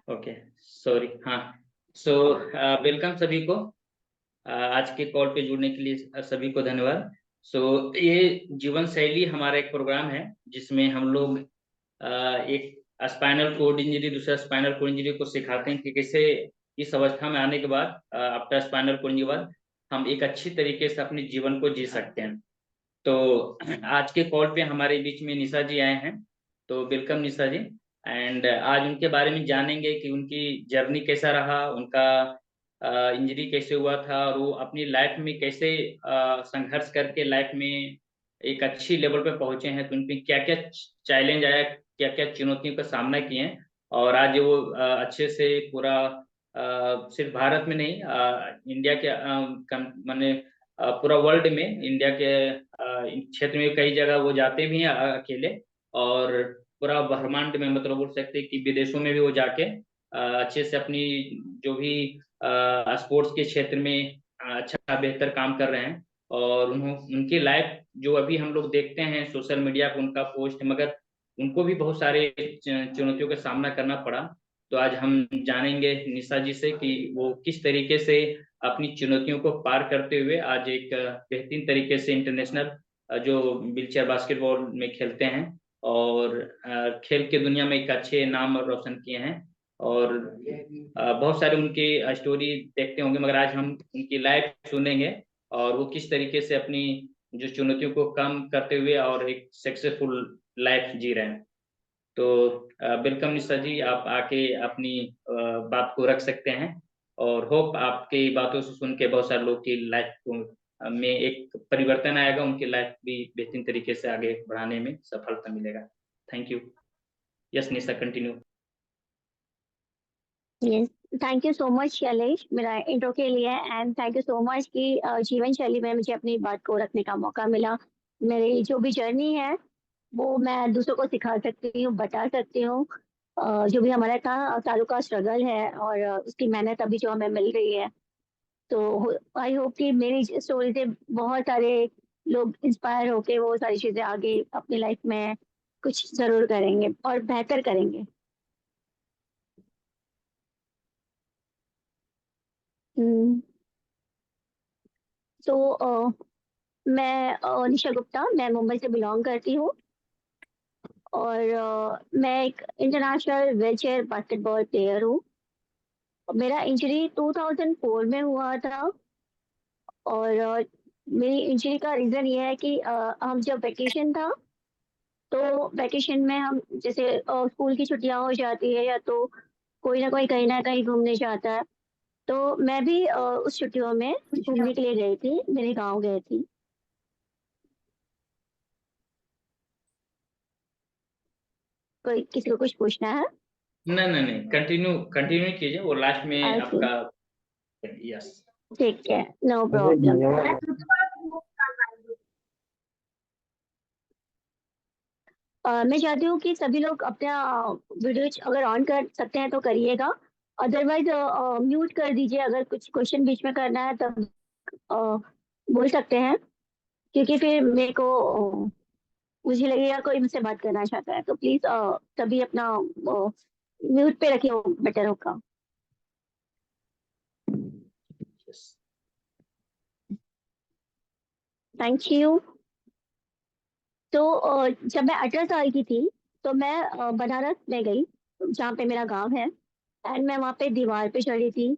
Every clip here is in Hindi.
Okay, sorry. हाँ, सो वेलकम सभी को। आज के कॉल पे जुड़ने के लिए सभी को धन्यवाद। ये जीवन शैली हमारा एक प्रोग्राम है जिसमें हम लोग एक स्पाइनल कोड इंजरी, दूसरा स्पाइनल कोड इंजरी को सिखाते हैं कि कैसे इस अवस्था में आने के बाद, आफ्टर स्पाइनल कोड इंजरी के बाद, हम एक अच्छी तरीके से अपने जीवन को जी सकते हैं। तो आज के कॉल पे हमारे बीच में निशा जी आए हैं। तो वेलकम निशा जी। एंड आज उनके बारे में जानेंगे कि उनकी जर्नी कैसा रहा, उनका इंजरी कैसे हुआ था, और वो अपनी लाइफ में कैसे संघर्ष करके लाइफ में एक अच्छी लेवल पे पहुंचे हैं। तो उनपे क्या क्या चैलेंज आया, क्या क्या चुनौतियों का सामना किए हैं, और आज वो अच्छे से पूरा सिर्फ भारत में नहीं, इंडिया के माने पूरा वर्ल्ड में, इंडिया के क्षेत्र में कई जगह वो जाते भी हैं अकेले, और पूरा ब्रह्मांड में मतलब बोल सकते हैं कि विदेशों में भी वो जाके अच्छे से अपनी जो भी स्पोर्ट्स के क्षेत्र में अच्छा बेहतर काम कर रहे हैं। और उनकी लाइफ जो अभी हम लोग देखते हैं सोशल मीडिया पर उनका पोस्ट, मगर उनको भी बहुत सारे चुनौतियों का सामना करना पड़ा। तो आज हम जानेंगे निशा जी से कि वो किस तरीके से अपनी चुनौतियों को पार करते हुए आज एक बेहतरीन तरीके से इंटरनेशनल जो व्हीलचेयर बास्केटबॉल में खेलते हैं, और खेल के दुनिया में एक अच्छे नाम रोशन किए हैं। और बहुत सारे उनकी स्टोरी देखते होंगे, मगर आज हम उनकी लाइफ सुनेंगे और वो किस तरीके से अपनी जो चुनौतियों को कम करते हुए और एक सक्सेसफुल लाइफ जी रहे हैं। तो वेलकम निशा जी, आप आके अपनी बात को रख सकते हैं। और होप आपकी बातों से सुन के बहुत सारे लोग की लाइफ को में एक परिवर्तन आएगा, उनकी लाइफ भी बेहतरीन तरीके से आगे बढ़ाने में सफलता मिलेगा। Thank you. Yes Nisha, continue. Yes, thank you so much Shailesh मेरा इंट्रो के लिए। And thank you so much कि जीवन शैली में मुझे अपनी बात को रखने का मौका मिला। मेरी जो भी जर्नी है वो मैं दूसरों को सिखा सकती हूँ, बता सकती हूँ। जो भी हमारा था सालों का स्ट्रगल है और उसकी मेहनत अभी जो हमें मिल रही है। तो आई होप कि मेरी स्टोरी से बहुत सारे लोग इंस्पायर होके वो सारी चीज़ें आगे अपनी लाइफ में कुछ ज़रूर करेंगे और बेहतर करेंगे। हम्म, तो मैं निशा गुप्ता, मैं मुंबई से बिलोंग करती हूँ। और मैं एक इंटरनेशनल व्हीलचेयर बास्केटबॉल प्लेयर हूँ। मेरा इंजरी 2004 में हुआ था। और मेरी इंजरी का रीज़न ये है कि हम जब वेकेशन था, तो वेकेशन में हम जैसे स्कूल की छुट्टियां हो जाती है या तो कोई ना कहीं घूमने जाता है। तो मैं भी उस छुट्टियों में घूमने के लिए गई थी, मेरे गाँव गई थी। कोई किसी को कुछ पूछना है? नहीं नहीं नहीं, कंटिन्यू कंटिन्यू कीजिए, वो लास्ट में ओके, आपका। यस। ठीक है, नो प्रॉब्लम। मैं चाहती हूँ कि सभी लोग अपना वीडियो अगर ऑन कर सकते हैं तो करिएगा। अदरवाइज म्यूट कर दीजिए, अगर कुछ क्वेश्चन बीच में करना है तब अ, बोल सकते हैं। क्योंकि फिर मेरे को मुझे लगेगा कोई मुझसे बात करना चाहता है, तो प्लीज तभी अपना म्यूट पे रखिए, बेटर होगा। यस। Thank you. तो जब मैं 18 साल की थी तो मैं बनारस में गई, जहाँ पे मेरा गांव है। एंड मैं वहाँ पे दीवार पे चढ़ी थी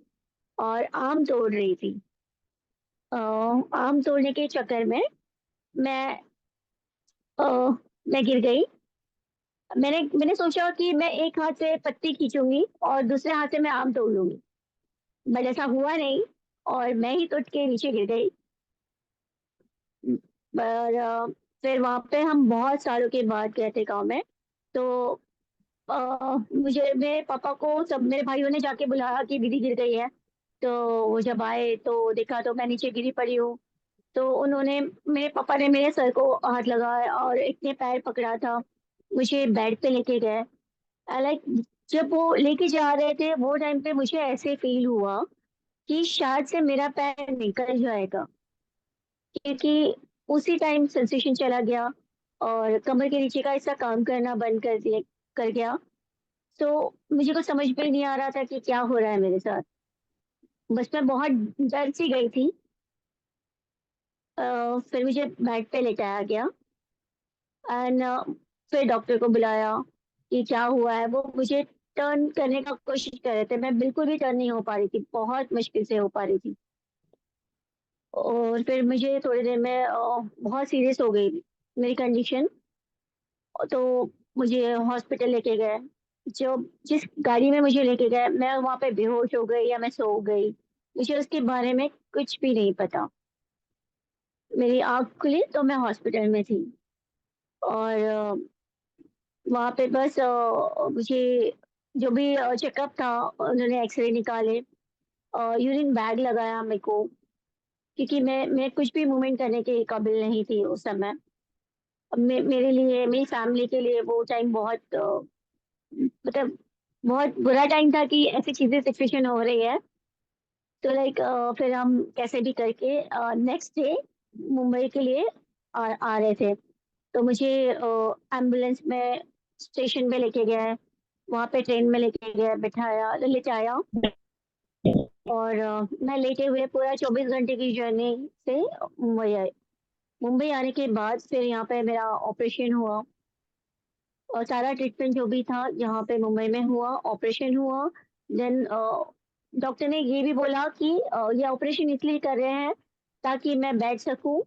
और आम तोड़ रही थी। आम तोड़ने के चक्कर में मैं अ, मैं गिर गई। मैंने मैंने सोचा कि मैं एक हाथ से पत्ती खींचूंगी और दूसरे हाथ से मैं आम तोड़ लूंगी, बट ऐसा हुआ नहीं और मैं ही टूट के नीचे गिर गई। पर फिर वहाँ पे हम बहुत सालों के बाद गए थे गाँव में। तो मुझे मेरे पापा को सब मेरे भाइयों ने जाके बुलाया कि दीदी गिर गई है। तो वो जब आए तो देखा तो मैं नीचे गिरी पड़ी हूँ। तो उन्होंने मेरे पापा ने मेरे सर को हाथ लगाया और एक ने पैर पकड़ा था, मुझे बेड पे लेके गए। लाइक जब वो लेके जा रहे थे वो टाइम पे मुझे ऐसे फील हुआ कि शायद से मेरा पैर निकल जाएगा। क्योंकि उसी टाइम सेंसेशन चला गया और कमर के नीचे का हिस्सा काम करना बंद कर गया। तो मुझे कुछ समझ में नहीं आ रहा था कि क्या हो रहा है मेरे साथ। बस मैं बहुत डर सी गई थी। फिर मुझे बेड पे लेटाया गया एंड फिर डॉक्टर को बुलाया कि क्या हुआ है। वो मुझे टर्न करने का कोशिश कर रहे थे, मैं बिल्कुल भी टर्न नहीं हो पा रही थी, बहुत मुश्किल से हो पा रही थी। और फिर मुझे थोड़ी देर में बहुत सीरियस हो गई मेरी कंडीशन। तो मुझे हॉस्पिटल लेके गए। जो जिस गाड़ी में मुझे लेके गए, मैं वहाँ पे बेहोश हो गई या मैं सो गई, मुझे उसके बारे में कुछ भी नहीं पता। मेरी आँख खुली तो मैं हॉस्पिटल में थी और वहाँ पे बस मुझे जो भी चेकअप था, उन्होंने एक्स-रे निकाले, यूरिन बैग लगाया मेरे को, क्योंकि मैं कुछ भी मूवमेंट करने के काबिल नहीं थी उस समय। मेरे लिए, मेरी फैमिली के लिए वो टाइम बहुत मतलब बहुत बुरा टाइम था कि ऐसी चीज़ें सिचुएशन हो रही है। तो लाइक फिर हम कैसे भी करके नेक्स्ट डे मुंबई के लिए आ रहे थे। तो मुझे एम्बुलेंस में स्टेशन पे लेके गए, वहाँ पे ट्रेन में लेके गए, बिठाया, लेटाया और मैं लेटे हुए पूरा 24 घंटे की जर्नी से मुंबई आई। मुंबई आने के बाद फिर यहाँ पे मेरा ऑपरेशन हुआ और सारा ट्रीटमेंट जो भी था यहाँ पे मुंबई में हुआ, ऑपरेशन हुआ। देन डॉक्टर ने ये भी बोला कि ये ऑपरेशन इसलिए कर रहे हैं ताकि मैं बैठ सकूँ,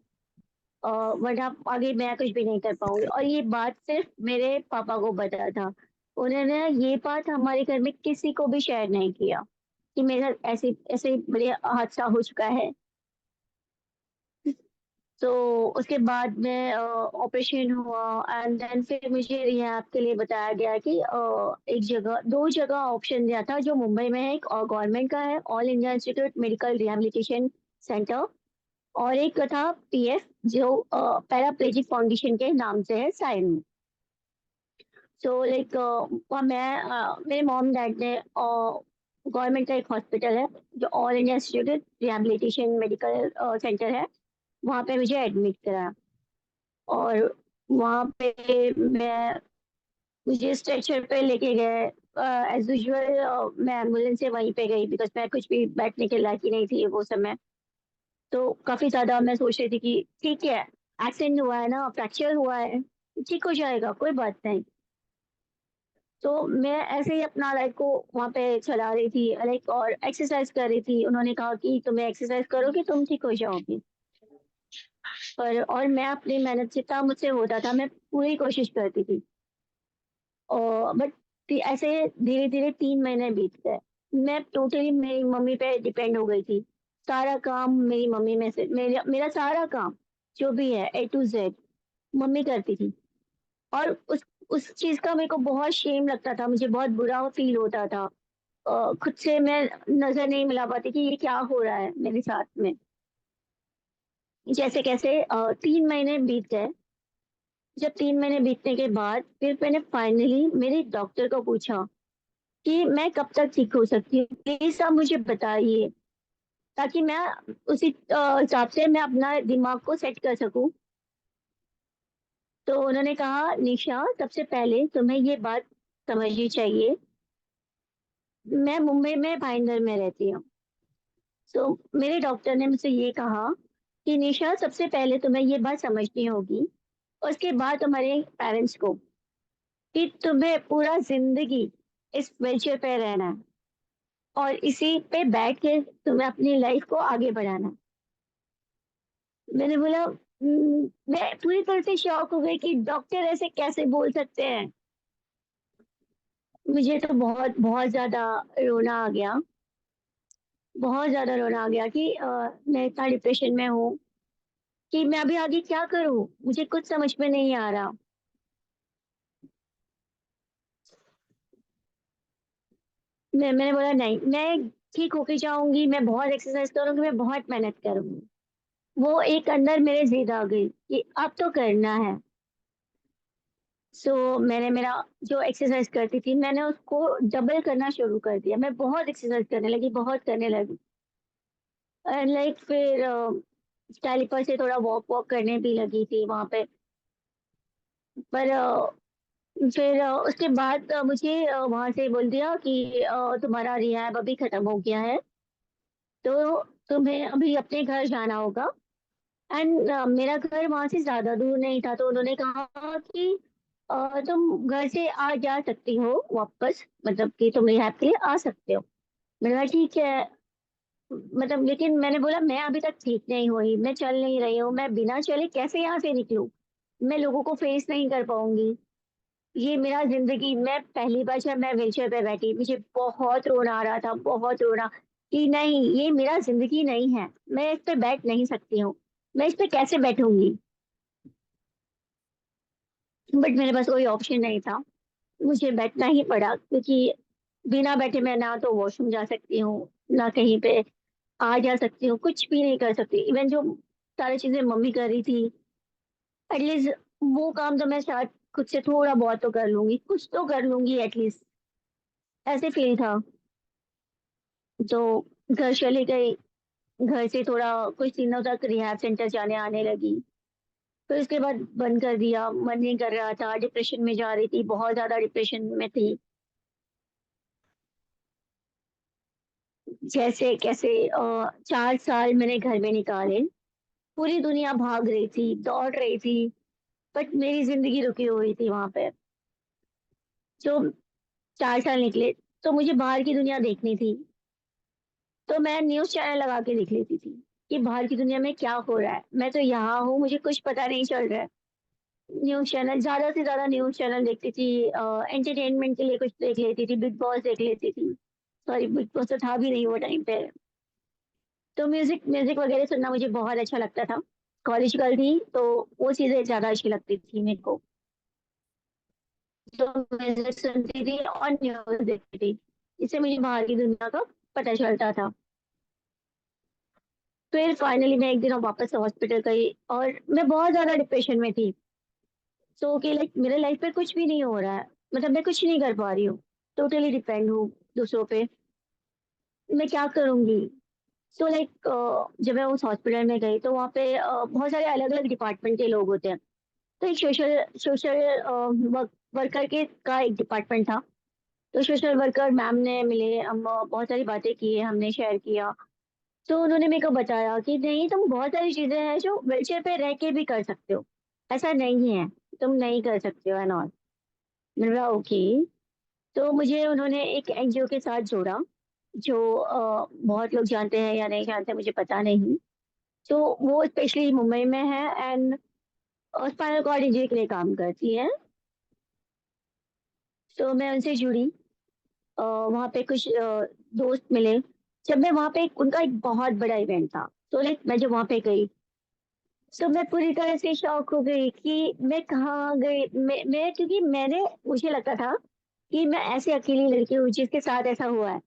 वरना आगे मैं कुछ भी नहीं कर पाऊँगी। और ये बात सिर्फ़ मेरे पापा को पता था। उन्होंने ये बात हमारे घर में किसी को भी शेयर नहीं किया कि मेरे साथ ऐसे ऐसे बड़े हादसा हो चुका है। तो उसके बाद में ऑपरेशन हुआ एंड देन फिर मुझे रिहैब के लिए बताया गया कि एक जगह 2 जगह ऑप्शन दिया था जो मुंबई में है, एक गवर्नमेंट का है, all India institute medical rehabilitation centre, और एक था पीएफ जो पैराप्लेजिक फाउंडेशन के नाम से है साइन में। सो लाइक वहाँ मेरे मॉम डैड ने गवर्नमेंट का एक हॉस्पिटल है जो all India institute rehabilitation medical centre है, वहाँ पे मुझे एडमिट कराया। और वहाँ पे मैं मुझे स्ट्रेचर पे लेके गए। एज़ यूजुअल मैं एम्बुलेंस से वहीं पे गई बिकॉज़ मैं कुछ भी बैठने के लायक ही नहीं थी वो समय। तो काफ़ी ज़्यादा मैं सोच रही थी कि ठीक है, एक्सीडेंट हुआ है ना, फ्रैक्चर हुआ है, ठीक हो जाएगा, कोई बात नहीं। तो मैं ऐसे ही अपना लाइफ़ को वहाँ पे चला रही थी लाइक और एक्सरसाइज़ कर रही थी। उन्होंने कहा कि तुम एक्सरसाइज़ करोगी, तुम ठीक हो जाओगी। पर और मैं अपनी मेहनत जितना मुझसे होता था, मैं पूरी कोशिश करती थी। बट ऐसे धीरे-धीरे 3 महीने बीत गए। मैं टोटली मेरी मम्मी पे डिपेंड हो गई थी। सारा काम मेरी मम्मी में से मेरा मेरा सारा काम जो भी है ए टू ज़ेड मम्मी करती थी। और उस चीज़ का मेरे को बहुत शेम लगता था, मुझे बहुत बुरा फ़ील होता था। खुद से मैं नज़र नहीं मिला पाती कि ये क्या हो रहा है मेरे साथ में। जैसे-कैसे 3 महीने बीत गए। जब 3 महीने बीतने के बाद फिर मैंने फाइनली मेरे डॉक्टर को पूछा कि मैं कब तक ठीक हो सकती हूँ? प्लीज़ आप मुझे बताइए, ताकि मैं उसी हिसाब से मैं अपना दिमाग को सेट कर सकूँ। तो उन्होंने कहा, "निशा, सबसे पहले तुम्हें ये बात समझनी चाहिए, मैं मुंबई में भाईंदर में रहती हूँ।" सो मेरे डॉक्टर ने मुझसे ये कहा कि, "निशा, सबसे पहले तुम्हें ये बात समझनी होगी, उसके बाद तुम्हारे पेरेंट्स को, कि तुम्हें पूरा ज़िंदगी इस व्हीलचेयर पे रहना है। और इसी पे बैठ के तुम्हें अपनी लाइफ को आगे बढ़ाना है।" मैंने बोला मैं पूरी तरह से शॉक हो गई कि डॉक्टर ऐसे कैसे बोल सकते हैं। मुझे तो बहुत बहुत ज़्यादा रोना आ गया, बहुत ज़्यादा रोना आ गया कि मैं इतना डिप्रेशन में हूँ कि मैं अभी आगे क्या करूँ? मुझे कुछ समझ में नहीं आ रहा। मैंने बोला नहीं, मैं ठीक होके जाऊँगी, मैं बहुत एक्सरसाइज़ करूँगी, मैं बहुत मेहनत करूँगी। वो एक अंदर मेरे ज़िद आ गई कि अब तो करना है। मैंने मेरा जो एक्सरसाइज़ करती थी, मैंने उसको डबल करना शुरू कर दिया। मैं बहुत एक्सरसाइज़ करने लगी, बहुत करने लगी। लाइक फिर कैलिपर से थोड़ा वॉक-वॉक करने भी लगी थी वहाँ पे। पर फिर उसके बाद मुझे वहाँ से बोल दिया कि तुम्हारा रिहैब अभी खत्म हो गया है, तो तुम्हें अभी अपने घर जाना होगा। एंड मेरा घर वहाँ से ज़्यादा दूर नहीं था, तो उन्होंने कहा कि तुम घर से आ जा सकती हो वापस, मतलब कि तुम रिहैब के लिए आ सकते हो। मैंने कहा ठीक है। मतलब लेकिन मैंने बोला मैं अभी तक ठीक नहीं हुई, मैं चल नहीं रही हूँ, मैं बिना चले कैसे यहाँ से निकलूं, मैं लोगों को फेस नहीं कर पाऊंगी। ये मेरा जिंदगी, मैं पहली बार जब मैं व्हीलचेयर पे बैठी मुझे बहुत रोना आ रहा था, बहुत रोना, कि नहीं ये मेरा जिंदगी नहीं है, मैं इस पे बैठ नहीं सकती हूँ, मैं इस पे कैसे बैठूंगी। बट मेरे पास कोई ऑप्शन नहीं था, मुझे बैठना ही पड़ा, क्योंकि बिना बैठे मैं ना तो वॉशरूम जा सकती हूँ, ना कहीं पे आ जा सकती हूँ, कुछ भी नहीं कर सकती। इवन जो सारी चीजें मम्मी कर रही थी, एटलीस्ट वो काम तो मैं शायद खुद से थोड़ा बहुत तो कर लूंगी, कुछ तो कर लूंगी एटलीस्ट, ऐसे फील था। तो घर चली गई, घर से थोड़ा कुछ दिनों तक रिहैब सेंटर जाने आने लगी, फिर उसके बाद बंद कर दिया, मन नहीं कर रहा था, डिप्रेशन में जा रही थी, बहुत ज्यादा डिप्रेशन में थी। जैसे कैसे 4 साल मैंने घर में निकाले, पूरी दुनिया भाग रही थी, दौड़ रही थी, बट मेरी जिंदगी रुकी हुई थी वहां पे। जो 4 साल निकले, तो मुझे बाहर की दुनिया देखनी थी, तो मैं न्यूज चैनल लगा के देख लेती थी कि बाहर की दुनिया में क्या हो रहा है। मैं तो यहाँ हूँ, मुझे कुछ पता नहीं चल रहा है। न्यूज चैनल, ज्यादा से ज्यादा न्यूज चैनल देखती थी, एंटरटेनमेंट के लिए कुछ देख लेती थी, बिग बॉस देख लेती थी। सॉरी, बिग बॉस तो था भी नहीं वो टाइम पे। तो म्यूजिक म्यूजिक वगैरह सुनना मुझे बहुत अच्छा लगता था, कॉलेज गर्ल थी तो वो चीजें ज्यादा अच्छी लगती थी मेरे को। तो म्यूजिक सुनती थी और न्यूज देखती थी, इससे मुझे बाहर की दुनिया का पता चलता था। फिर फाइनली मैं एक दिन वापस हॉस्पिटल गई, और मैं बहुत ज्यादा डिप्रेशन में थी। सो कि लाइक मेरे लाइफ में कुछ भी नहीं हो रहा है, मतलब मैं कुछ नहीं कर पा रही हूँ, टोटली डिपेंड हूँ दूसरों पे, मैं क्या करूंगी। सो लाइक जब मैं उस हॉस्पिटल में गई, तो वहाँ पे बहुत सारे अलग अलग डिपार्टमेंट के लोग होते हैं। तो एक सोशल सोशल वर्कर के का एक डिपार्टमेंट था। तो सोशल वर्कर मैम ने मिले, हम बहुत सारी बातें की, हमने शेयर किया। तो उन्होंने मेरे को बताया कि नहीं, तुम बहुत सारी चीजें हैं जो व्हीलचेयर पे रह के भी कर सकते हो, ऐसा नहीं है तुम नहीं कर सकते हो एंड ऑल। मैंने बोला ओके। तो मुझे उन्होंने एक एनजीओ के साथ जोड़ा, जो बहुत लोग जानते हैं या नहीं जानते मुझे पता नहीं। तो वो स्पेशली मुंबई में है, एंड स्पाइनल कॉर्ड इंजरी के लिए काम करती है। तो मैं उनसे जुड़ी, वहाँ पे कुछ दोस्त मिले। जब मैं वहाँ पे, उनका एक बहुत बड़ा इवेंट था, तो लाइक मैं जब वहाँ पे गई, तो मैं पूरी तरह से शॉक हो गई कि मैं कहाँ गई। मैं क्योंकि मुझे लगता था कि मैं ऐसी अकेली लड़की हूँ जिसके साथ ऐसा हुआ है,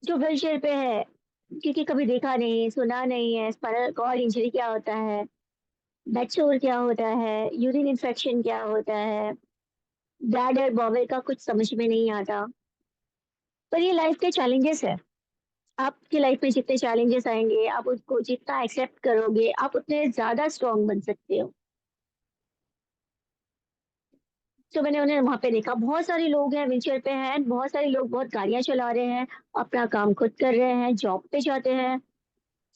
जो व्हीलचेयर पे है, क्योंकि कभी देखा नहीं सुना नहीं है स्पाइनल कॉर्ड इंजरी क्या होता है, बेड सोर क्या होता है, यूरिन इन्फेक्शन क्या होता है, ब्लैडर बॉबल का कुछ समझ में नहीं आता। पर ये लाइफ के चैलेंजेस है, आपकी लाइफ में जितने चैलेंजेस आएंगे, आप उसको जितना एक्सेप्ट करोगे, आप उतने ज्यादा स्ट्रांग बन सकते हो। तो मैंने उन्हें वहां पे देखा, बहुत सारे लोग हैं व्हीलचेयर पे हैं, बहुत सारे लोग बहुत गाड़ियां चला रहे हैं, अपना काम खुद कर रहे हैं, जॉब पे जाते हैं।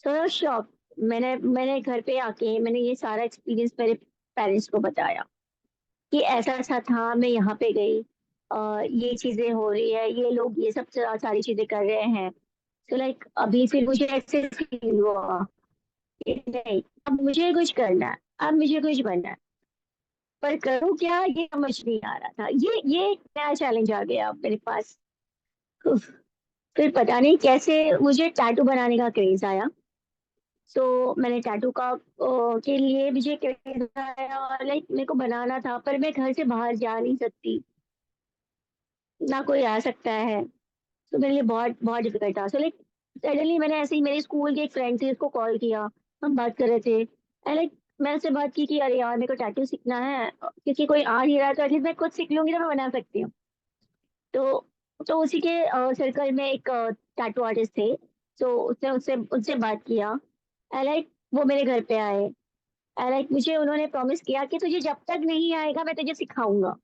सो शॉक। मैंने घर पे आके मैंने ये सारा एक्सपीरियंस मेरे पेरेंट्स को बताया कि ऐसा ऐसा था, मैं यहाँ पे गई, ये चीजें हो रही है, ये लोग ये सब सारी चीजें कर रहे हैं। तो लाइक अभी फिर मुझे ऐसे फील हुआ कि नहीं, अब मुझे कुछ करना है, अब मुझे कुछ बनना है, पर करूँ क्या ये समझ नहीं आ रहा था। ये एक नया चैलेंज आ गया अब मेरे पास। उफ, फिर पता नहीं कैसे मुझे टैटू बनाने का क्रेज आया। तो मैंने टैटू का के लिए मुझे क्रेज आया, और लाइक मेरे को बनाना था, पर मैं घर से बाहर जा नहीं सकती, ना कोई आ सकता है। तो मेरे लिए बहुत बहुत डिफिकल्ट था। सो लाइक सडनली मैंने ऐसे ही, मेरे स्कूल की एक फ्रेंड थी, उसको कॉल किया, हम बात कर रहे थे, एंड लाइक मैं उससे बात की कि अरे यार मेरे को टैटू सीखना है, क्योंकि कोई आ नहीं रहा है, तो एटलीस्ट मैं खुद सीख लूंगी तो मैं बना सकती हूँ। तो तो उसी के सर्कल में एक टैटू आर्टिस्ट थे, तो उसने उससे उनसे बात किया, एंड लाइक वो मेरे घर पे आए, एंड लाइक मुझे उन्होंने प्रॉमिस किया कि तुझे जब तक नहीं आएगा मैं तुझे सिखाऊंगा।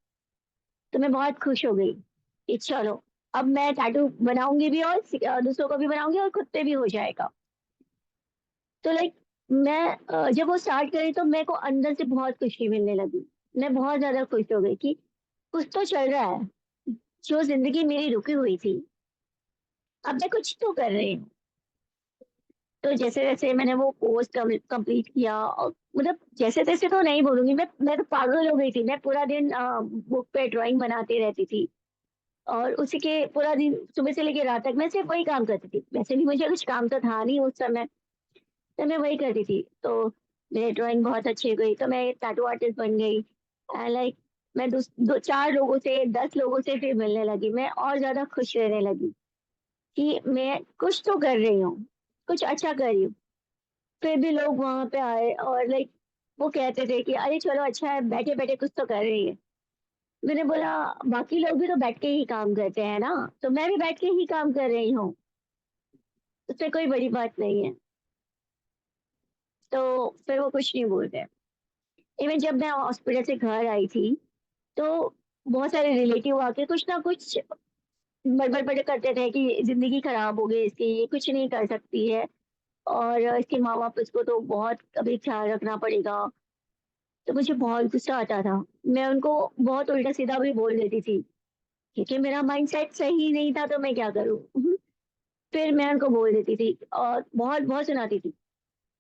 तो मैं बहुत खुश हो गई कि चलो अब मैं टैटू बनाऊंगी भी और दूसरों को भी बनाऊंगी और खुद पे भी हो जाएगा। तो लाइक मैं जब वो स्टार्ट करी तो मेरे को अंदर से बहुत खुशी मिलने लगी। मैं बहुत ज्यादा खुश हो गई कि कुछ तो चल रहा है। जो जिंदगी मेरी रुकी हुई थी, अब मैं कुछ तो कर रही हूँ। तो जैसे-जैसे मैंने वो कोर्स कंप्लीट किया और मतलब जैसे-तैसे तो नहीं बोलूँगी, मैं तो पागल हो गई थी। मैं पूरा दिन बुक पे ड्राइंग बनाती रहती थी और उसी के पूरा दिन सुबह से लेके रात तक मैं सिर्फ़ वही काम करती थी। वैसे भी मुझे कुछ काम तो था नहीं उस समय, तो मैं वही करती थी। तो मेरी ड्राइंग बहुत अच्छी हो गई, तो मैं टैटू आर्टिस्ट बन गई। लाइक मैं दूस दो 4 लोगों से, 10 लोगों से फिर मिलने लगी। मैं और ज़्यादा खुश रहने लगी कि मैं कुछ तो कर रही हूँ, कुछ अच्छा कर रही हूँ। फिर भी लोग वहाँ पे आए और लाइक वो कहते थे कि अरे चलो अच्छा है, बैठे-बैठे कुछ तो कर रही है। मैंने बोला बाकी लोग भी तो बैठ के ही काम करते हैं ना, तो मैं भी बैठ के ही काम कर रही हूँ, उसमें कोई बड़ी बात नहीं है। तो फिर वो कुछ नहीं बोलते। इवन जब मैं हॉस्पिटल से घर आई थी, तो बहुत सारे रिलेटिव आके कुछ ना कुछ बड़बड़ करते थे कि ज़िंदगी खराब हो गई इसकी, ये कुछ नहीं कर सकती है और इसके माँ-बाप इसको तो बहुत अभी ख्याल रखना पड़ेगा। तो मुझे बहुत गुस्सा आता था। मैं उनको बहुत उल्टा-सीधा भी बोल देती थी, क्योंकि मेरा माइंडसेट सही नहीं था तो मैं क्या करूँ? फिर मैं उनको बोल देती थी और बहुत-बहुत सुनाती थी।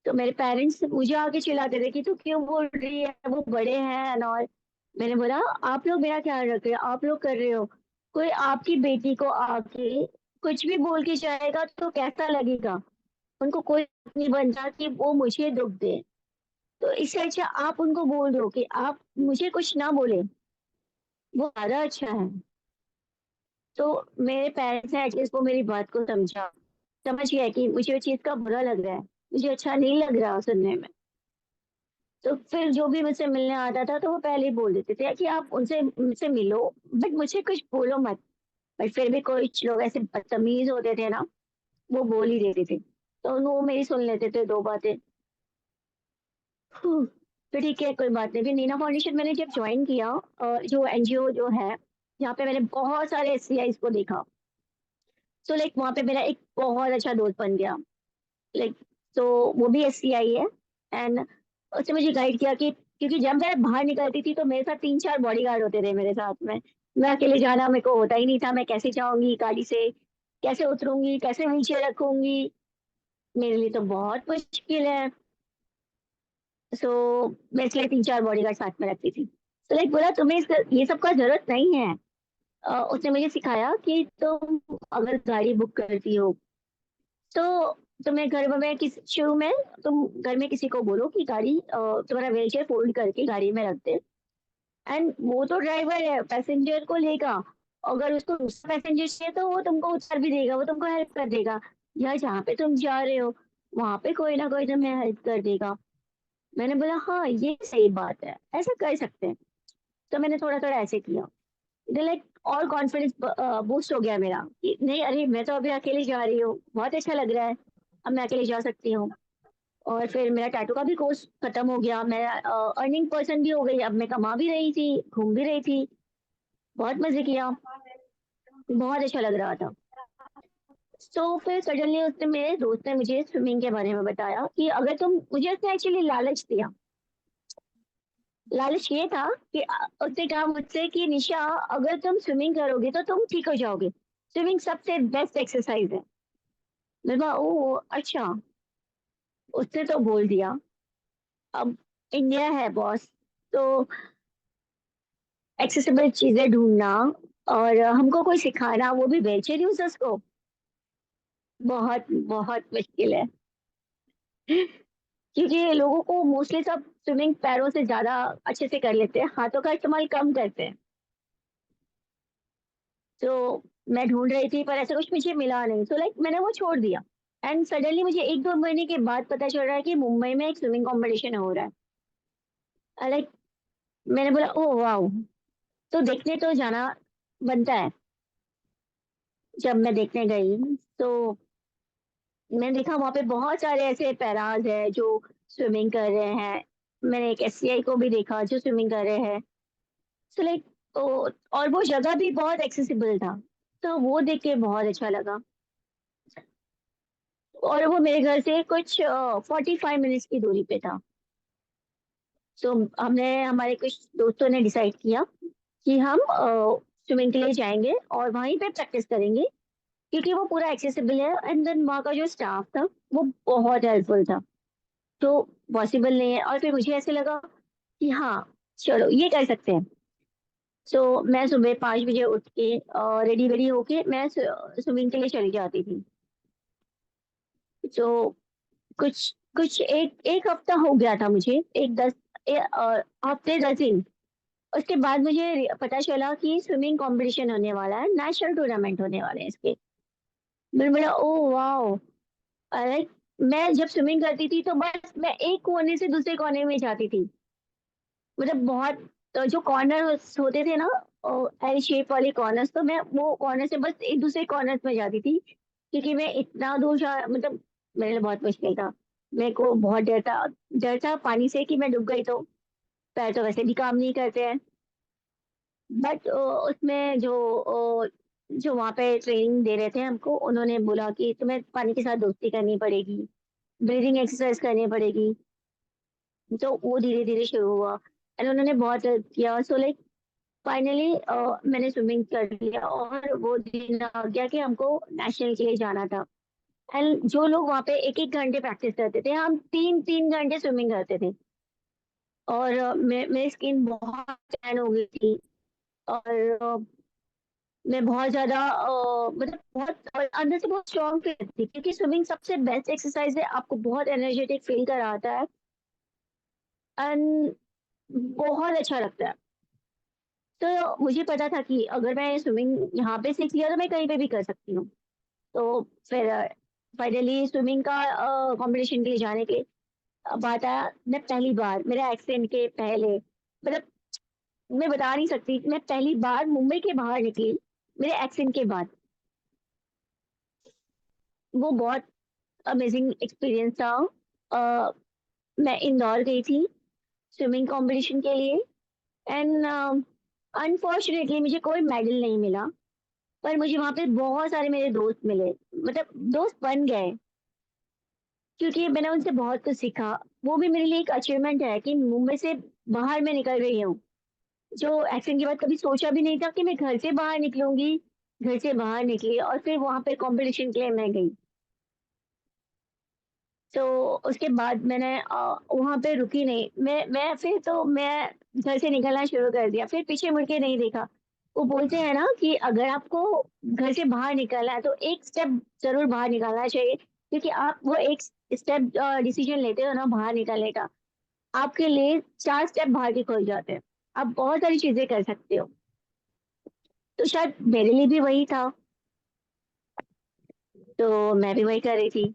तो मेरे पेरेंट्स मुझे आके चिल्लाते थे कि तू क्यों बोल रही है? वो बड़े हैं एंड ऑल। मैंने बोला आप लोग मेरा ख्याल रख रहे हो, आप लोग कर रहे हो। कोई आपकी बेटी को आके कुछ भी बोल के जाएगा तो कैसा लगेगा? उनको कोई नहीं बनता कि वो मुझे दुःख दें। तो इससे अच्छा आप उनको बोल दो कि आप मुझे कुछ ना बोलें, वो ज़्यादा अच्छा है। तो मेरे पेरेंट्स ने एटलीस्ट वो मेरी बात को समझा, समझ गया कि मुझे उस चीज़ का बुरा लग रहा है, मुझे अच्छा नहीं लग रहा सुनने में। तो फिर जो भी मुझसे मिलने आता था तो वो पहले ही बोल देते थे कि आप उनसे मुझसे मिलो बट मुझे कुछ बोलो मत। बट फिर भी कुछ लोग ऐसे बदतमीज़ होते थे ना, वो बोल ही देते थे। तो वो मेरी सुन लेते थे 2 बातें। हुँ, तो ठीक है, कोई बात नहीं। फिर नीना फाउंडेशन मैंने जब जॉइन किया जो एनजीओ जो है, जहाँ पे मैंने बहुत सारे एससीआईज़ को देखा। सो लाइक वहाँ पे मेरा एक बहुत अच्छा दोस्त बन गया। लाइक तो वो भी एससीआई है एंड उसने मुझे गाइड किया कि क्योंकि जब मैं बाहर निकलती थी तो मेरे साथ 3-4 बॉडीगार्ड होते थे मेरे साथ में। मैं अकेले जाना मेरे को होता ही नहीं था। मैं कैसे जाऊँगी गाड़ी से, कैसे उतरूँगी, कैसे व्हीलचेयर रखूँगी, मेरे लिए तो बहुत मुश्किल है। सो मैं इसलिए 3-4 बॉडीगार्ड साथ में रखती थी। तो लाइक बोला तुम्हें ये सब का ज़रूरत नहीं है। उसने मुझे सिखाया कि तुम अगर गाड़ी बुक करती हो, तो तुम्हें घर में शुरू में तुम घर में किसी को बोलो कि गाड़ी तुम्हारा व्हीलचेयर फ़ोल्ड करके गाड़ी में रख दे एंड वो तो ड्राइवर है, पैसेंजर को लेगा। अगर उसको दूसरा पैसेंजर चाहिए तो वो तुमको उतार भी देगा, वो तुमको हेल्प कर देगा। या जहाँ पे तुम जा रहे हो, वहाँ पे कोई ना कोई तुम्हें हेल्प कर देगा। मैंने बोला हाँ, ये सही बात है, ऐसा कर सकते हैं। तो मैंने थोड़ा-थोड़ा ऐसे किया। फिर लाइक और कॉन्फिडेंस बूस्ट हो गया मेरा कि नहीं अरे मैं तो अभी अकेले जा रही हूँ, बहुत अच्छा लग रहा है, अब मैं अकेले जा सकती हूँ। और फिर मेरा टैटू का भी कोर्स खत्म हो गया, मैं अर्निंग पर्सन भी हो गई, अब मैं कमा भी रही थी, घूम भी रही थी, बहुत मज़े किया, बहुत अच्छा लग रहा था। तो फिर सडनली उसने मेरे दोस्त ने मुझे स्विमिंग के बारे में बताया कि अगर तुम मुझे उसने एक्चुअली लालच दिया। लालच ये था कि उसने कहा मुझसे कि निशा अगर तुम स्विमिंग करोगे तो तुम ठीक हो जाओगे। स्विमिंग सबसे बेस्ट एक्सरसाइज है। मैंने कहा ओह! अच्छा, उसने तो बोल दिया। अब इंडिया है बॉस, तो एक्सेसिबल चीज़ें ढूँढना और हमको कोई सिखाना वो भी व्हीलचेयर यूज़र्स को, बहुत मुश्किल है। क्योंकि लोगों को मोस्टली सब स्विमिंग पैरों से ज़्यादा अच्छे से कर लेते हैं, हाथों का इस्तेमाल कम करते हैं। तो मैं ढूँढ रही थी पर ऐसा कुछ मुझे मिला नहीं, तो लाइक मैंने वो छोड़ दिया एंड सडनली मुझे 1-2 महीने के बाद पता चल रहा है कि मुंबई में एक स्विमिंग कॉम्पिटिशन हो रहा है। लाइक मैंने बोला ओह वाओ! तो देखने तो जाना बनता है। जब मैं देखने गई तो मैंने देखा वहाँ पे बहुत सारे ऐसे पैराज हैं जो स्विमिंग कर रहे हैं। मैंने एक एससीआई को भी देखा जो स्विमिंग कर रहे हैं। सो लाइक तो और वो जगह भी बहुत एक्सेसिबल था, तो वो देख के बहुत अच्छा लगा। और वो मेरे घर से कुछ 45 मिनट्स की दूरी पे था। तो हमने हमारे कुछ दोस्तों ने डिसाइड किया कि हम स्विमिंग के लिए जाएँगे और वहीं पे प्रैक्टिस करेंगे, क्योंकि वो पूरा एक्सेसिबल है एंड देन वहाँ का जो स्टाफ था, वो बहुत हेल्पफुल था। तो पॉसिबल नहीं है और फिर मुझे ऐसे लगा कि हाँ, चलो ये कर सकते हैं। सो मैं सुबह 5 बजे उठ के रेडी-वेडी होके मैं स्विमिंग के लिए चली जाती थी। तो कुछ कुछ एक 1 हफ्ता हो गया था मुझे, हफ्ते 10 दिन। उसके बाद मुझे पता चला कि स्विमिंग कॉम्पिटिशन होने वाला है, नेशनल टूर्नामेंट होने वाले हैं इसके। मैंने बोला ओह वाओ! लाइक मैं जब स्विमिंग करती थी तो बस मैं एक कोने से दूसरे कोने में जाती थी। मतलब बहुत जो कॉर्नर्स होते थे ना एल शेप वाले कॉर्नर्स, तो मैं वो कॉर्नर से बस एक दूसरे कॉर्नर्स में जाती थी, क्योंकि मैं इतना दूर जा मतलब मेरे लिए बहुत मुश्किल था। मेरे को बहुत डर था पानी से कि मैं डूब गई तो पैर तो वैसे भी काम नहीं करते हैं। बट उसमें जो वहाँ पे ट्रेनिंग दे रहे थे हमको, उन्होंने बोला कि तुम्हें पानी के साथ दोस्ती करनी पड़ेगी, ब्रीथिंग एक्सरसाइज करनी पड़ेगी। तो वो धीरे-धीरे शुरू हुआ एंड उन्होंने बहुत हेल्प किया। सो लाइक फाइनली मैंने स्विमिंग कर लिया और वो दिन आ गया कि हमको नेशनल के लिए जाना था। एंड जो लोग वहाँ पे 1-1 घंटे प्रैक्टिस करते थे, हम 3-3 घंटे स्विमिंग करते थे। और मेरी स्किन बहुत टैन हो गई थी और मैं बहुत ज़्यादा मतलब बहुत अंदर से बहुत स्ट्रॉन्ग फील करती थी, क्योंकि स्विमिंग सबसे बेस्ट एक्सरसाइज है, आपको बहुत एनर्जेटिक फील कराता है एंड बहुत अच्छा लगता है। तो मुझे पता था कि अगर मैं स्विमिंग यहाँ पे सीख लिया तो मैं कहीं पे भी कर सकती हूँ। तो फिर फाइनली स्विमिंग का कॉम्पिटिशन के लिए जाने के बात आया। मैं पहली बार मेरे एक्सीडेंट के पहले मतलब मैं बता नहीं सकती, मैं पहली बार मुंबई के बाहर निकली मेरे एक्सीडेंट के बाद। वो बहुत अमेजिंग एक्सपीरियंस था। अ, मैं इंदौर गई थी स्विमिंग कॉम्पिटिशन के लिए एंड अनफॉर्चुनेटली मुझे कोई मेडल नहीं मिला, पर मुझे वहाँ पे बहुत सारे मेरे दोस्त मिले, मतलब दोस्त बन गए, क्योंकि मैंने उनसे बहुत कुछ सीखा। वो भी मेरे लिए एक अचीवमेंट है कि मुंबई से बाहर मैं निकल रही हूँ, जो एक्सीडेंट के बाद कभी सोचा भी नहीं था कि मैं घर से बाहर निकलूँगी। घर से बाहर निकली और फिर वहाँ पे कॉम्पिटिशन के लिए मैं गई। तो उसके बाद मैंने वहाँ पे रुकी नहीं। मैं फिर तो मैं घर से निकलना शुरू कर दिया, फिर पीछे मुड़ के नहीं देखा। वो बोलते हैं ना कि अगर आपको घर से बाहर निकलना है तो एक स्टेप ज़रूर बाहर निकालना चाहिए, क्योंकि आप वो एक स्टेप डिसीज़न लेते हो ना बाहर निकलने का, आपके लिए 4 स्टेप बाहर के खुल जाते हैं। आप बहुत सारी चीज़ें कर सकते हो। तो शायद मेरे लिए भी वही था, तो मैं भी वही कर रही थी।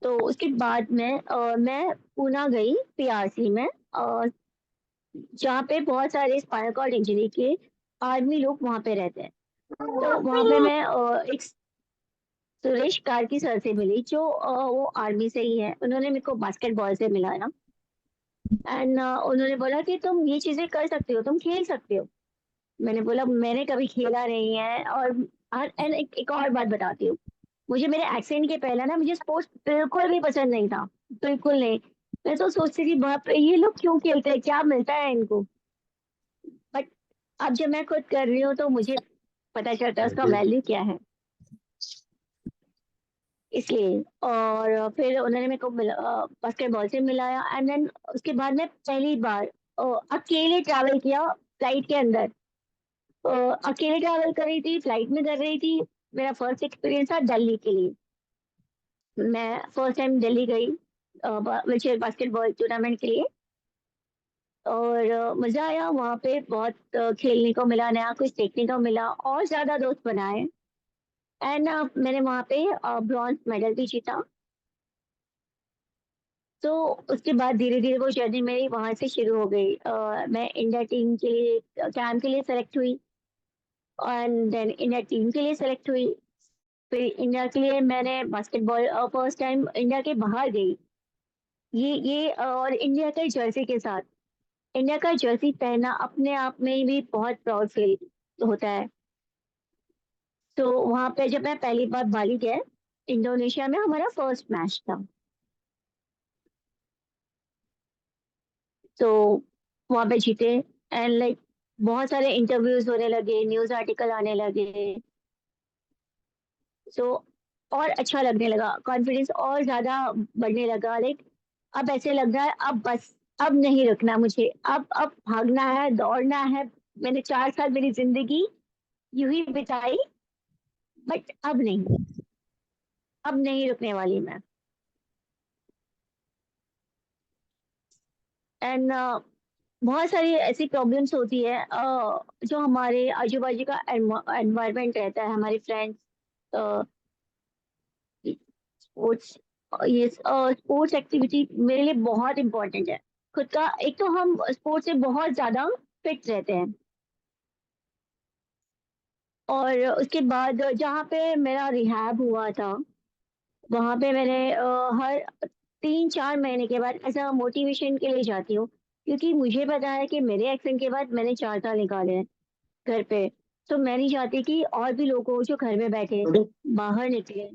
तो उसके बाद मैं पूना गई पीआरसी में, जहाँ पे बहुत सारे स्पाइनल कॉर्ड इंजरी के आर्मी लोग वहाँ पे रहते हैं। तो वहाँ पे मैं एक सुरेश कार्की सर से मिली, जो वो आर्मी से ही है। उन्होंने मेरे को बास्केटबॉल से मिलाया एंड उन्होंने बोला कि तुम ये चीज़ें कर सकते हो, तुम खेल सकते हो। मैंने बोला मैंने कभी खेला नहीं है और एंड एक और बात बताती हूँ। मुझे मेरे एक्सीडेंट के पहले ना मुझे स्पोर्ट्स बिल्कुल भी पसंद नहीं था, बिल्कुल नहीं। मैं तो सोचती थी बाप रे! ये लोग क्यों खेलते हैं? क्या मिलता है इनको? बट अब जब मैं खुद कर रही हूँ तो मुझे पता चलता है उसका वैल्यू क्या है, इसलिए। और फिर उन्होंने मेरे को बास्केटबॉल से मिलाया एंड देन उसके बाद मैं पहली बार अकेले ट्रैवल किया फ्लाइट के अंदर। अकेले ट्रैवल कर रही थी, फ्लाइट में कर रही थी। मेरा फर्स्ट एक्सपीरियंस था दिल्ली के लिए। मैं फर्स्ट टाइम दिल्ली गई व्हीलचेयर बास्केटबॉल टूर्नामेंट के लिए और मज़ा आया वहाँ पे। बहुत खेलने को मिला, नया कुछ देखने को मिला और ज़्यादा दोस्त बनाए एंड मैंने वहाँ पे ब्रॉन्ज मेडल भी जीता। तो उसके बाद धीरे-धीरे वो जर्नी मेरी वहाँ से शुरू हो गई। मैं इंडिया टीम के लिए कैंप के लिए सेलेक्ट हुई एंड देन इंडिया टीम के लिए सेलेक्ट हुई। फिर इंडिया के लिए मैंने बास्केटबॉल फर्स्ट टाइम इंडिया के बाहर गई। ये और इंडिया के जर्सी के साथ। इंडिया का जर्सी पहनना अपने आप में भी बहुत प्राउड फील होता है। तो वहाँ पे जब मैं पहली बार बाली गए, इंडोनेशिया में हमारा फर्स्ट मैच था। तो वहाँ पे जीते एंड लाइक बहुत सारे इंटरव्यूज होने लगे, न्यूज़ आर्टिकल आने लगे। सो और अच्छा लगने लगा, कॉन्फिडेंस और ज़्यादा बढ़ने लगा। लाइक अब ऐसे लग रहा है अब बस अब नहीं रुकना मुझे, अब भागना है, दौड़ना है। मैंने 4 साल मेरी ज़िंदगी यूँ ही बिताई, बट अब नहीं रुकने वाली मैं। एंड बहुत सारी ऐसी प्रॉब्लम्स होती है जो हमारे आजू-बाजू का एनवायरनमेंट रहता है, हमारे फ्रेंड्स, अ, स्पोर्ट्स, स्पोर्ट्स एक्टिविटी मेरे लिए बहुत इम्पोर्टेंट है। खुद का एक तो हम स्पोर्ट्स से बहुत ज़्यादा फिट रहते हैं और उसके बाद जहाँ पे मेरा रिहैब हुआ था, वहाँ पे मैंने हर 3-4 महीने के बाद ऐसा मोटिवेशन के लिए जाती हूँ, क्योंकि मुझे पता है कि मेरे एक्सीडेंट के बाद मैंने 4 साल निकाले हैं घर पे। तो मैं नहीं चाहती कि और भी लोग हो जो घर में बैठे, छोड़ो। बाहर निकलें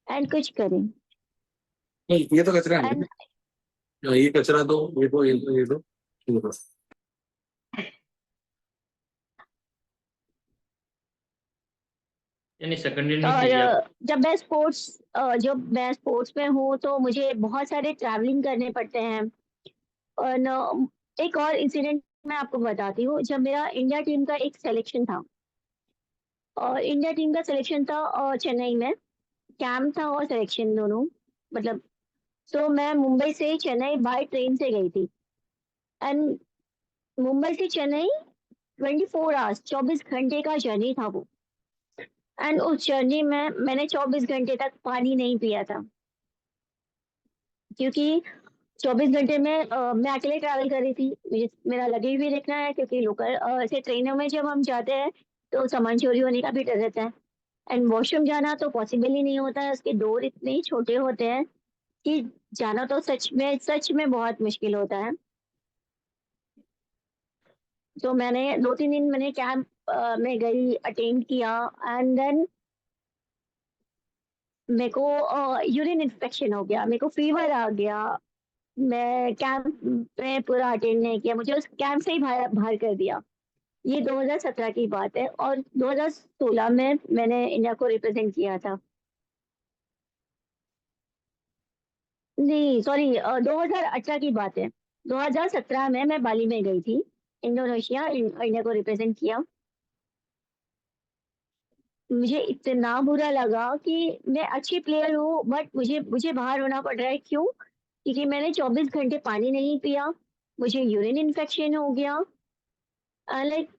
एंड कुछ करें। नहीं, ये तो कचरा है। एंड ये कचरा दो, ये दो ये दो। यानी कंटिन्यू और कीजिए आप। जब मैं स्पोर्ट्स में हूँ तो मुझे बहुत सारे ट्रैवलिंग करने पड़ते हैं। और एक और इंसिडेंट मैं आपको बताती हूँ। जब मेरा इंडिया टीम का एक सिलेक्शन था, और इंडिया टीम का सिलेक्शन था चेन्नई में, कैंप था और सिलेक्शन दोनों, मतलब। तो मैं मुंबई से चेन्नई बाय ट्रेन से गई थी एंड मुंबई से चेन्नई 24 आवर्स, 24 घंटे का जर्नी था वो। एंड उस जर्नी में मैंने 24 घंटे तक पानी नहीं पिया था, क्योंकि 24 घंटे में मैं अकेले ट्रैवल कर रही थी। मुझे मेरा लगेज भी देखना है, क्योंकि लोकल ऐसे ट्रेनों में जब हम जाते हैं तो सामान चोरी होने का भी डर रहता है। एंड वॉशरूम जाना तो पॉसिबल ही नहीं होता है, उसके डोर इतने छोटे होते हैं कि जाना तो सच में बहुत मुश्किल होता है। तो मैंने 2-3 दिन मैंने कैंप में गई, अटेंड किया एंड देन मेरे को यूरिन इन्फेक्शन हो गया, मेरे को फीवर आ गया। मैं कैंप में पूरा अटेंड नहीं किया, मुझे उस कैंप से ही बाहर बाहर कर दिया। ये 2017 की बात है और 2016 में मैंने इंडिया को रिप्रेजेंट किया था। नहीं सॉरी, 2018 की बात है। 2017 में मैं बाली में गई थी, इंडोनेशिया, इंडिया को रिप्रेजेंट किया। मुझे इतना बुरा लगा कि मैं अच्छी प्लेयर हूँ बट मुझे मुझे बाहर होना पड़ रहा है, क्यों? क्योंकि मैंने 24 घंटे पानी नहीं पिया, मुझे यूरिन इन्फेक्शन हो गया। लाइक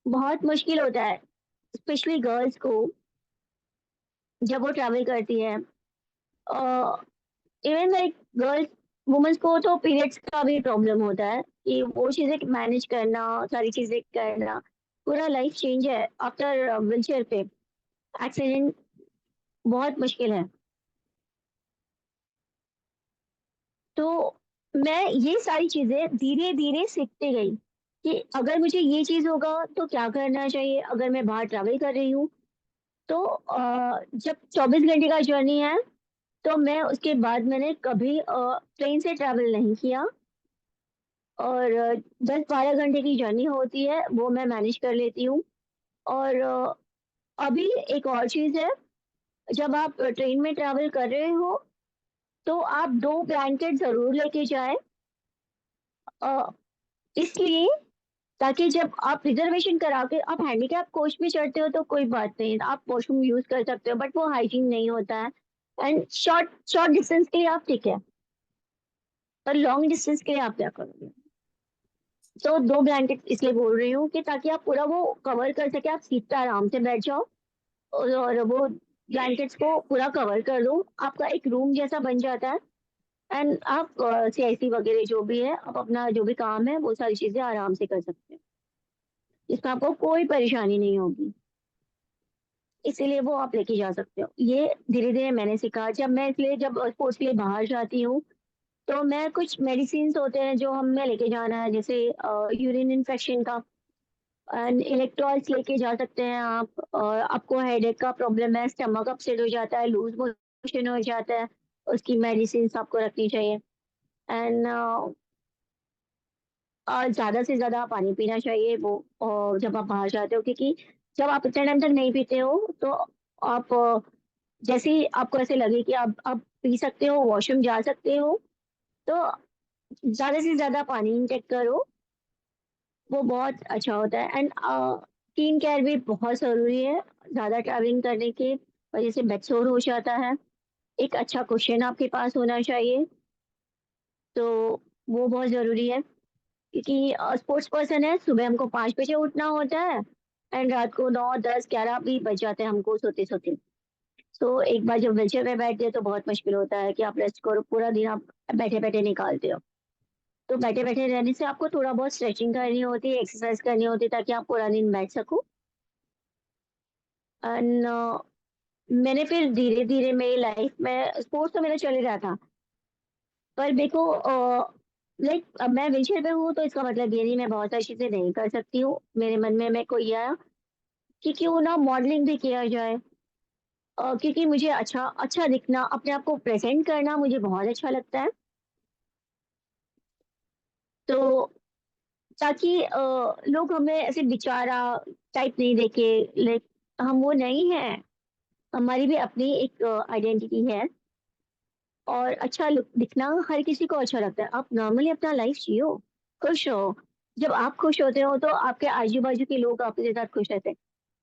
बहुत मुश्किल होता है, स्पेशली गर्ल्स को जब वो ट्रैवल करती है। इवन लाइक गर्ल्स, वुमेन्स को तो पीरियड्स का भी प्रॉब्लम होता है कि वो चीज़ें मैनेज करना, सारी चीज़ें करना, पूरा लाइफ चेंज है आफ्टर व्हीलचेयर पे। एक्सीडेंट बहुत मुश्किल है। तो मैं ये सारी चीज़ें धीरे-धीरे सीखती गई कि अगर मुझे ये चीज़ होगा तो क्या करना चाहिए, अगर मैं बाहर ट्रैवल कर रही हूँ। तो जब 24 घंटे का जर्नी है, तो मैं उसके बाद मैंने कभी ट्रेन से ट्रैवल नहीं किया और 10-12 घंटे की जर्नी होती है, वो मैं मैनेज कर लेती हूँ। और अभी एक और चीज़ है, जब आप ट्रेन में ट्रैवल कर रहे हो, तो आप 2 ब्लैंकेट ज़रूर लेके जाएँ। अ, इसलिए ताकि जब आप रिज़र्वेशन करा के आप हैंडीकैप कोच में चढ़ते हो तो कोई बात नहीं, आप वॉशरूम यूज़ कर सकते हो, बट वो हाइजीन नहीं होता है। एंड शॉर्ट शॉर्ट डिस्टेंस के लिए आप ठीक है, पर लॉन्ग डिस्टेंस के लिए आप क्या करोगे? तो 2 ब्लैंकेट इसलिए बोल रही हूँ कि ताकि आप पूरा वो कवर कर सकें, आप सीट पे आराम से बैठ जाओ और वो ब्लैंकेट्स को पूरा कवर कर दो। आपका एक रूम जैसा बन जाता है एंड आप सीआईसी वगैरह जो भी है, आप अपना जो भी काम है, वो सारी चीज़ें आराम से कर सकते हैं। इसमें आपको कोई परेशानी नहीं होगी। इसीलिए वो आप लेके जा सकते हो। ये धीरे-धीरे मैंने सीखा। जब मैं इसलिए जब स्पोर्ट्स के लिए बाहर जाती हूँ, तो मैं कुछ मेडिसिन्स होते हैं जो हमें लेके जाना है, जैसे यूरिन इन्फेक्शन का एंड इलेक्ट्रॉल्स लेके जा सकते हैं आप। और आपको हेडेक का प्रॉब्लम है, स्टमक अपसेट हो जाता है, लूज मोशन हो जाता है, उसकी मेडिसिन्स आपको रखनी चाहिए। एंड ज़्यादा से ज़्यादा पानी पीना चाहिए वो जब आप बाहर जाते हो, क्योंकि जब आप इतने टाइम तक नहीं पीते हो तो आप जैसे ही आपको ऐसे लगे कि आप पी सकते हो, वॉशरूम जा सकते हो, तो ज़्यादा से ज़्यादा पानी इनटेक करो, वो बहुत अच्छा होता है। एंड स्किन केयर भी बहुत ज़रूरी है, ज़्यादा ट्रैवलिंग करने की वजह से बेड सोर हो जाता है। एक अच्छा कुशन आपके पास होना चाहिए, तो वो बहुत ज़रूरी है, क्योंकि स्पोर्ट्स पर्सन है, सुबह हमको 5 बजे उठना होता है एंड रात को 9, 10, 11 भी बज जाते हैं हमको सोते-सोते। सो एक बार जब व्हीलचेयर में बैठते हैं तो बहुत मुश्किल होता है कि आप रेस्ट करो, पूरा दिन आप बैठे-बैठे निकालते हो। तो बैठे-बैठे रहने से आपको थोड़ा बहुत स्ट्रेचिंग करनी होती है, एक्सरसाइज करनी होती है, ताकि आप पूरा दिन बैठ सको। एंड मैंने फिर धीरे-धीरे मेरी लाइफ में स्पोर्ट्स तो मेरा चल ही रहा था, पर मेरे को लाइक अब मैं व्हीलचेयर पे हूँ तो इसका मतलब ये नहीं मैं बहुत सारी चीज़ें नहीं कर सकती हूँ। मेरे मन में मेरे को ये आया कि क्यों ना मॉडलिंग भी किया जाए, क्योंकि मुझे अच्छा अच्छा दिखना, अपने आप को प्रेज़ेंट करना मुझे बहुत अच्छा लगता है। तो ताकि लोग हमें ऐसे बेचारा टाइप नहीं देखें, लाइक हम वो नहीं हैं, हमारी भी अपनी एक आइडेंटिटी है। और अच्छा लुक दिखना हर किसी को अच्छा लगता है। आप नॉर्मली अपना लाइफ जियो, खुश रहो। जब आप खुश होते हो तो आपके आजू-बाजू के लोग आपके साथ खुश रहते हैं।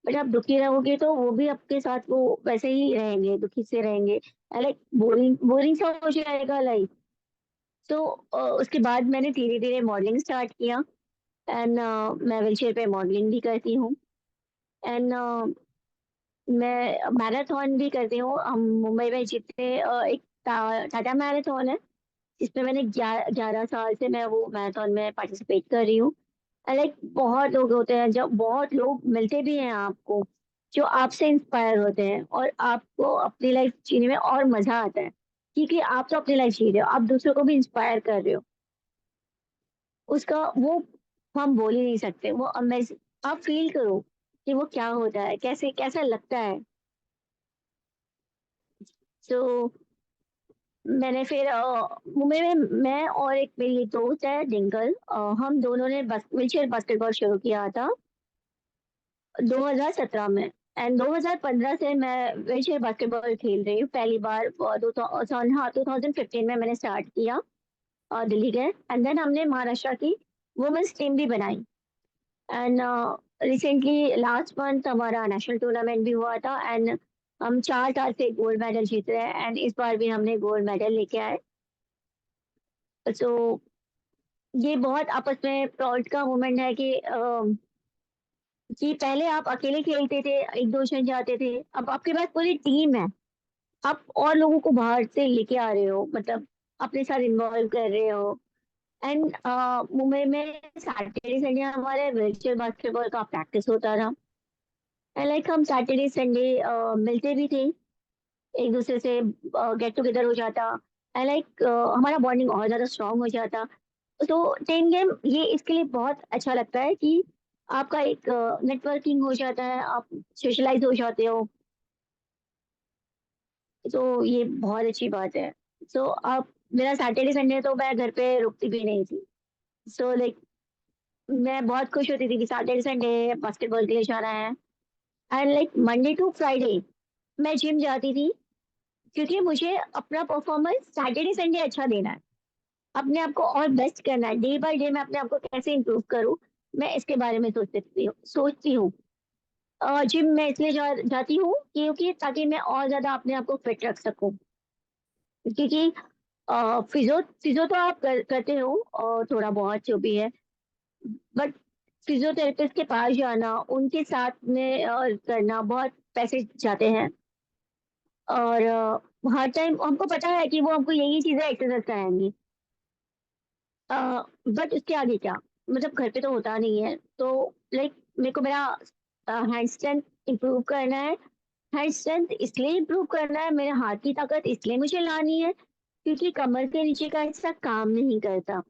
बट आप दुखी रहोगे तो वो भी आपके साथ वो वैसे ही रहेंगे, दुखी से रहेंगे। लाइक बोरिंग बोरिंग सा हो जाएगा लाइफ। तो उसके बाद मैंने धीरे-धीरे मॉडलिंग स्टार्ट किया एंड मैं व्हीलचेयर पे मॉडलिंग भी करती हूँ। एंड मैं मैराथन भी करती हूँ। हम मुंबई में जितने एक टाटा मैराथन है, इसमें मैंने 11 साल से मैं वो मैराथन में पार्टिसिपेट कर रही हूँ। लाइक बहुत लोग होते हैं, जब बहुत लोग मिलते भी हैं आपको, जो आपसे इंस्पायर होते हैं और आपको अपनी लाइफ जीने में और मज़ा आता है, क्योंकि आप तो अपनी लाइफ जी रहे हो, आप दूसरों को भी इंस्पायर कर रहे हो। उसका वो हम बोल ही नहीं सकते, वो अमेज़ आप फ़ील करो कि वो क्या होता है, कैसे कैसा लगता है। सो मैंने फिर मुंबई में मैं और एक मेरी एक दोस्त है डिंपल, हम दोनों ने व्हीलचेयर बास्केटबॉल शुरू किया था 2017 में। एंड 2015 से मैं व्हीलचेयर बास्केटबॉल खेल रही हूँ। पहली बार 2015 में मैंने स्टार्ट किया दिल्ली गए एंड देन हमने महाराष्ट्र की वुमेन्स टीम भी बनाई। एंड रिसेंटली लास्ट मंथ हमारा नेशनल टूर्नामेंट भी हुआ था एंड हम 4 साल से गोल्ड मेडल जीत रहे हैं एंड इस बार भी हमने गोल्ड मेडल लेके आए। सो ये बहुत आपस में प्राउड का मोमेंट है कि पहले आप अकेले खेलते थे, एक 2 जन जाते थे, अब आपके पास पूरी टीम है। आप और लोगों को बाहर से लेके आ रहे हो, मतलब अपने साथ इन्वॉल्व कर रहे हो। एंड मुंबई में सैटरडे संडे हमारे व्हीलचेयर बास्केटबॉल का प्रैक्टिस होता था। एंड लाइक हम सैटरडे संडे मिलते भी थे, एक दूसरे से गेट टुगेदर हो जाता एंड लाइक हमारा बॉन्डिंग और ज़्यादा स्ट्रॉन्ग हो जाता। तो टेन गेम ये इसके लिए बहुत अच्छा लगता है कि आपका एक नेटवर्किंग हो जाता है, आप सोशलाइज हो जाते हो, तो ये बहुत अच्छी बात है। सो अब मेरा सैटरडे संडे तो मैं घर पे रुकती भी नहीं थी। सो लाइक मैं बहुत खुश होती थी कि सैटरडे संडे बास्केटबॉल के लिए जाना है। And like Monday to Friday मैं जिम जाती थी, क्योंकि मुझे अपना परफॉर्मेंस सैटरडे संडे अच्छा देना है, अपने आप को और बेस्ट करना है। डे बाय डे मैं अपने आप को कैसे इम्प्रूव करूँ, मैं इसके बारे में सोचती हूँ। जिम मैं इसलिए जाती हूँ क्योंकि ताकि मैं और ज़्यादा अपने आप को फिट रख सकूँ। क्योंकि फिज़ियो तो आप करते हो और थोड़ा बहुत जो भी है, बट फिज़ियोथेरेपिस्ट के पास जाना, उनके साथ में करना बहुत पैसे जाते हैं। और हर टाइम हमको पता है कि वो हमको यही चीज़ें एक्सरसाइज कराएँगी। अ, बट उसके आगे क्या? मतलब घर पे तो होता नहीं है। तो लाइक मेरे को मेरा हैंड स्ट्रेंथ इम्प्रूव करना है। हैंड स्ट्रेंथ इसलिए इम्प्रूव करना है, मेरे हाथ की ताकत इसलिए मुझे लानी है क्योंकि कमर के नीचे का हिस्सा काम नहीं करता।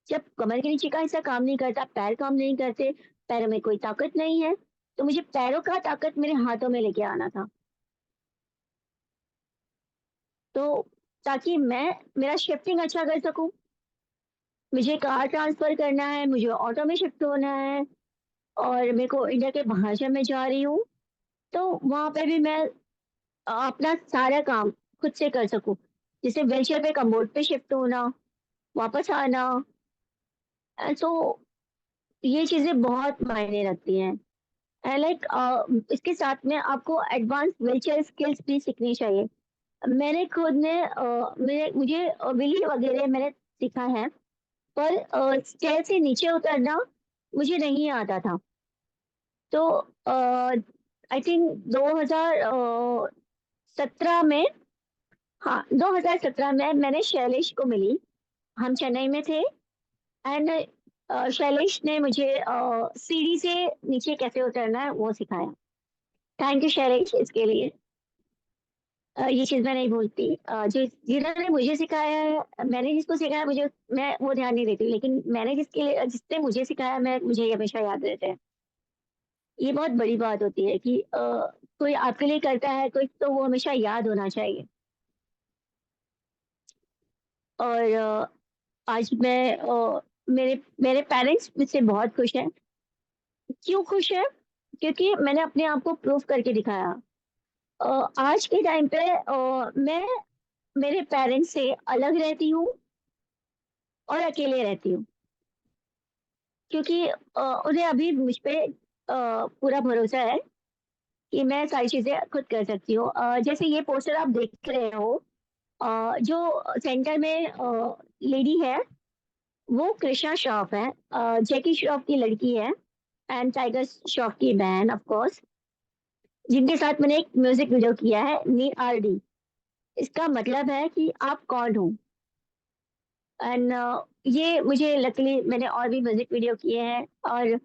जब कमर के नीचे का हिस्सा काम नहीं करता, पैर काम नहीं करते, पैरों में कोई ताकत नहीं है, तो मुझे पैरों का ताकत मेरे हाथों में लेके आना था। तो ताकि मैं मेरा शिफ्टिंग अच्छा कर सकूं। मुझे कार ट्रांसफर करना है, मुझे ऑटो में शिफ्ट होना है, और मेरे को इंडिया के बाहर जब मैं जा रही हूँ, तो वहां पे भी मैं अपना सारा काम खुद से कर सकूं। जैसे व्हीलचेयर पे कमोड पे शिफ्ट होना, वापस आना। सो ये चीजें बहुत मायने रखती हैं। लाइक इसके साथ में आपको एडवांस व्हीलचेयर स्किल्स भी सीखनी चाहिए। मैंने खुद ने मुझे व्हील वगैरह मैंने सीखा है, पर स्टेयर से नीचे उतरना मुझे नहीं आता था। तो आई थिंक 2017 में, हाँ 2017 में मैंने शैलेश को मिली। हम चेन्नई में थे, एंड शैलेश ने मुझे सीढ़ी से नीचे कैसे उतरना है वो सिखाया। थैंक यू शैलेश इसके लिए। ये चीज मैं नहीं भूलती। जो जिन्होंने मुझे सिखाया है, मैंने जिसको सिखाया मुझे, मैं वो ध्यान नहीं देती, लेकिन मैंने जिसने मुझे सिखाया, मैं मुझे ये हमेशा याद रहता है। ये बहुत बड़ी बात होती है कि कोई आपके लिए करता है कोई, तो वो हमेशा याद होना चाहिए। और आज मैं मेरे मेरे पेरेंट्स मुझसे बहुत खुश हैं। क्यों खुश है? क्योंकि मैंने अपने आप को प्रूव करके दिखाया। आज के टाइम पे मैं मेरे पेरेंट्स से अलग रहती हूँ और अकेले रहती हूँ, क्योंकि उन्हें अभी मुझ पे पूरा भरोसा है कि मैं सारी चीजें खुद कर सकती हूँ। जैसे ये पोस्टर आप देख रहे हो, जो सेंटर में लेडी है, वो कृष्णा श्रॉफ है, जैकी श्रॉफ की लड़की है, एंड टाइगर श्रॉफ की बहन ऑफ कोर्स, जिनके साथ मैंने एक म्यूजिक वीडियो किया है, नी आर डी। इसका मतलब है कि आप कौन हो। एंड ये मुझे लकीली मैंने और भी म्यूजिक वीडियो किए हैं, और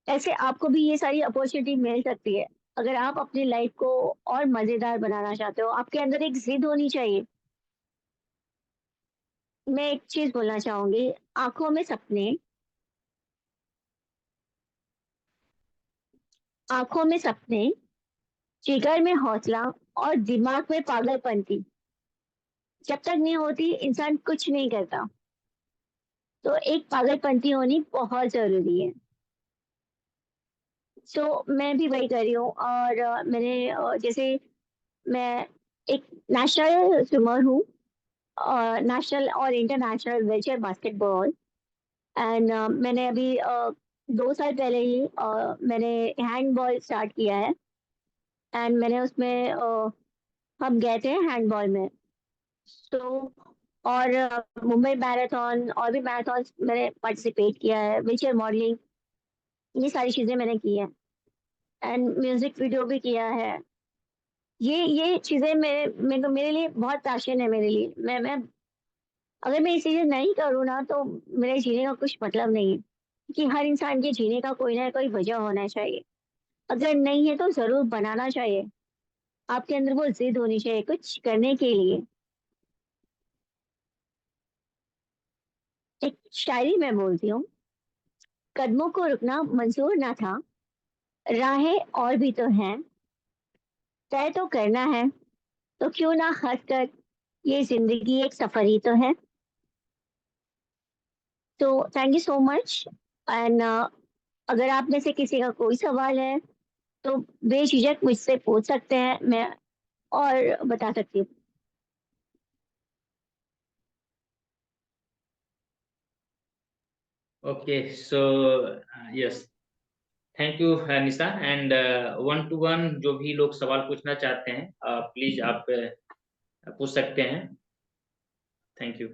ऐसे आपको भी ये सारी अपॉर्चुनिटी मिल सकती है। अगर आप अपनी लाइफ को और मजेदार बनाना चाहते हो, आपके अंदर एक जिद होनी चाहिए। मैं एक चीज बोलना चाहूंगी, आंखों में सपने, आंखों में सपने, जिगर में हौसला, और दिमाग में पागलपंती जब तक नहीं होती, इंसान कुछ नहीं करता। तो एक पागलपंती होनी बहुत जरूरी है। सो मैं भी वही कर रही हूँ। और मैंने जैसे मैं एक नेशनल स्विमर हूँ, नेशनल और इंटरनेशनल व्हीलचेयर बास्केटबॉल। एंड मैंने अभी 2 साल पहले ही मैंने हैंडबॉल स्टार्ट किया है। एंड मैंने उसमें हम गए थे हैंडबॉल में। तो और मुंबई मैराथन और भी मैराथन मैंने पार्टिसिपेट किया है, व्हीलचेयर मॉडलिंग, ये सारी चीजें मैंने की हैं, एंड म्यूजिक वीडियो भी किया है। ये चीजें मेरे लिए बहुत पैशन है। मेरे लिए मैं अगर मैं ये चीजें नहीं करूँ ना, तो मेरे जीने का कुछ मतलब नहीं है। कि हर इंसान के जीने का कोई ना कोई वजह होना चाहिए। अगर नहीं है तो जरूर बनाना चाहिए। आपके अंदर वो जिद होनी चाहिए कुछ करने के लिए। एक शायरी में बोलती हूँ, कदमों को रुकना मंजूर ना था, राहें और भी तो हैं, तय तो करना है, तो क्यों ना हंस कर, ये जिंदगी एक सफर ही तो है। तो thank you so much. And अगर आप में से किसी का कोई सवाल है, तो बेझिझक मुझसे पूछ सकते हैं, मैं और बता सकती हूँ। Okay, so yes, thank you Nisha. And 1 to 1 जो भी लोग सवाल पूछना चाहते हैं, प्लीज आप पूछ सकते हैं। Thank you.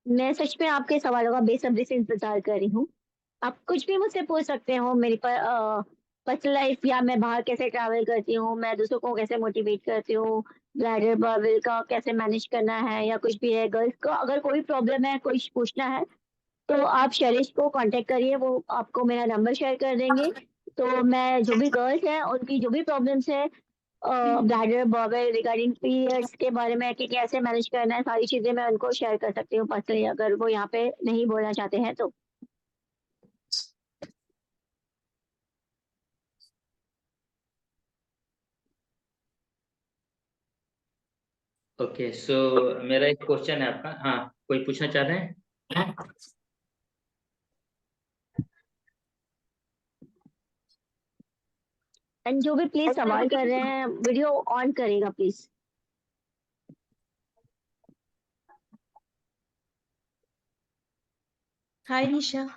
मैं सच में आपके सवालों का बेसब्री से इंतजार कर रही हूँ। आप कुछ भी मुझसे पूछ सकते हो, मेरी पर्सनल लाइफ, या मैं बाहर कैसे ट्रैवल करती हूँ, मैं दूसरों को कैसे मोटिवेट करती हूँ, ब्लाइडर बर्विल का कैसे मैनेज करना है, या कुछ भी है, गर्ल्स को अगर कोई प्रॉब्लम है, कुछ पूछना है, तो आप शैलेश को कांटेक्ट करिए, वो आपको मेरा नंबर शेयर कर देंगे। तो मैं जो भी गर्ल्स हैं उनकी जो भी प्रॉब्लम्स है, ब्लैडर बॉबल रिगार्डिंग पीरियड्स के बारे में कि कैसे मैनेज करना है, सारी चीजें मैं उनको शेयर कर सकती हूँ पर्सनली, अगर वो यहाँ पे नहीं बोलना चाहते हैं तो। ओके, सो मेरा एक क्वेश्चन है आपका, हाँ कोई पूछना चाह रहे हैं? एंड जो भी प्लीज सवाल कर रहे हैं वीडियो ऑन करेगा please. Hi Nisha.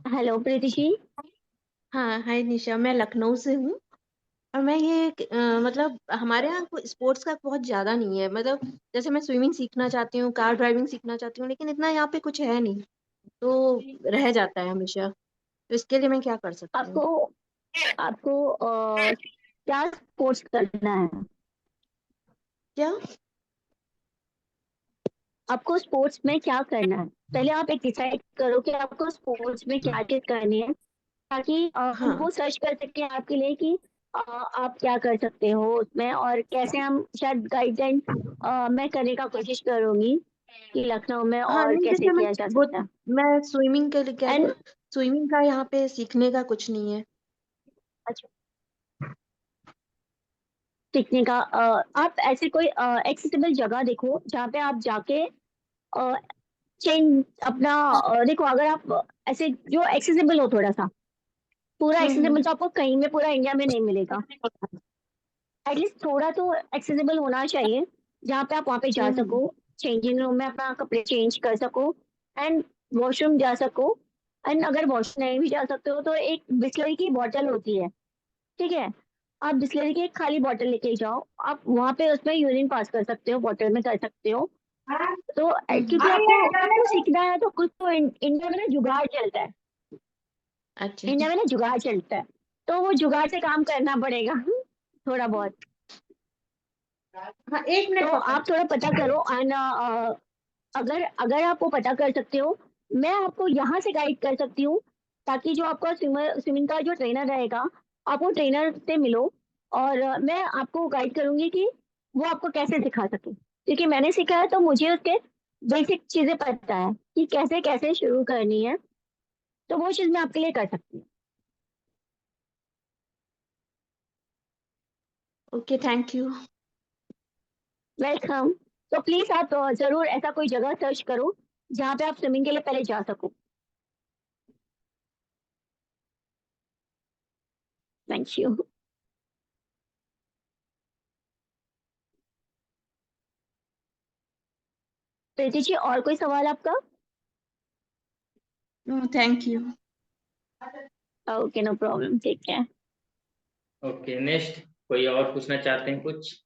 Hello Preeti ji. हाँ हाय निशा, मैं लखनऊ से हूँ। और मैं ये मतलब हमारे यहाँ कोई स्पोर्ट्स का बहुत ज़्यादा नहीं है। मतलब जैसे मैं स्विमिंग सीखना चाहती हूँ, कार ड्राइविंग सीखना चाहती हूँ, लेकिन इतना यहाँ पे कुछ है नहीं, तो रह जाता है हमेशा। तो इसके लिए मैं क्या कर सकती हूँ? आपको आपको क्या स्पोर्ट्स करना है? क्या? आपको स्पोर्ट्स में क्या करना है? पहले आप एक डिसाइड करो कि आपको स्पोर्ट्स में क्या चीज करनी है, ताकि हम हाँ वो सर्च कर सकते हैं आपके लिए कि आप क्या कर सकते हो उसमें, और कैसे हम शायद गाइडेंस मैं करने का कोशिश करूंगी कि लखनऊ में हाँ, और नहीं कैसे जैसे किया जा वो सकता है। मैं स्विमिंग के लिए कह रही एंड हूँ। स्विमिंग का यहाँ पे सीखने का कुछ नहीं है। अच्छा, सीखने का आप ऐसे कोई एक्सेसिबल जगह देखो जहाँ पे आप जाके चेंज अपना देखो, अगर आप ऐसे जो एक्सेसिबल हो थोड़ा सा, पूरा हम्म। एक्सेसिबल तो आपको कहीं में पूरा इंडिया में नहीं मिलेगा। एटलीस्ट थोड़ा तो एक्सेसिबल होना चाहिए जहाँ पे आप वहाँ पे जा हम्म। सको, चेंजिंग रूम में अपना कपड़े चेंज कर सको, एंड वॉशरूम जा सको। एंड अगर वॉशरूम नहीं भी जा सकते हो तो एक बिस्लरी की बॉटल होती है, ठीक है, आप बिस्लरी की एक खाली बॉटल लेके जाओ, आप वहाँ पे उसमें यूरिन पास कर सकते हो, बॉटल में कर सकते हो। तो क्योंकि आपको कुछ तो सीखना है, तो कुछ तो इंडिया में ना जुगाड़ चलता है, अच्छा। इंडिया में ना जुगाड़ चलता है, तो वो जुगाड़ से काम करना पड़ेगा थोड़ा बहुत। हाँ, एक मिनट तो पापा। आप थोड़ा पता करो, एंड अगर अगर आप वो पता कर सकते हो, मैं आपको यहाँ से गाइड कर सकती हूँ, ताकि जो आपका स्विमिंग का जो ट्रेनर रहेगा, आप वो ट्रेनर से मिलो, और मैं आपको गाइड करूंगी कि वो आपको कैसे सिखा सके, क्योंकि मैंने सीखा है तो मुझे उसके बेसिक चीजें पता है कि कैसे कैसे शुरू करनी है, तो वो चीज मैं आपके लिए कर सकती हूँ। Okay, thank you. वेलकम। तो प्लीज आप जरूर ऐसा कोई जगह सर्च करो जहाँ पे आप स्विमिंग के लिए पहले जा सको। Thank you. प्रीति जी, और कोई सवाल आपका? Thank you. Okay, no problem, ठीक है। ओके, नेक्स्ट कोई और पूछना चाहते हैं कुछ?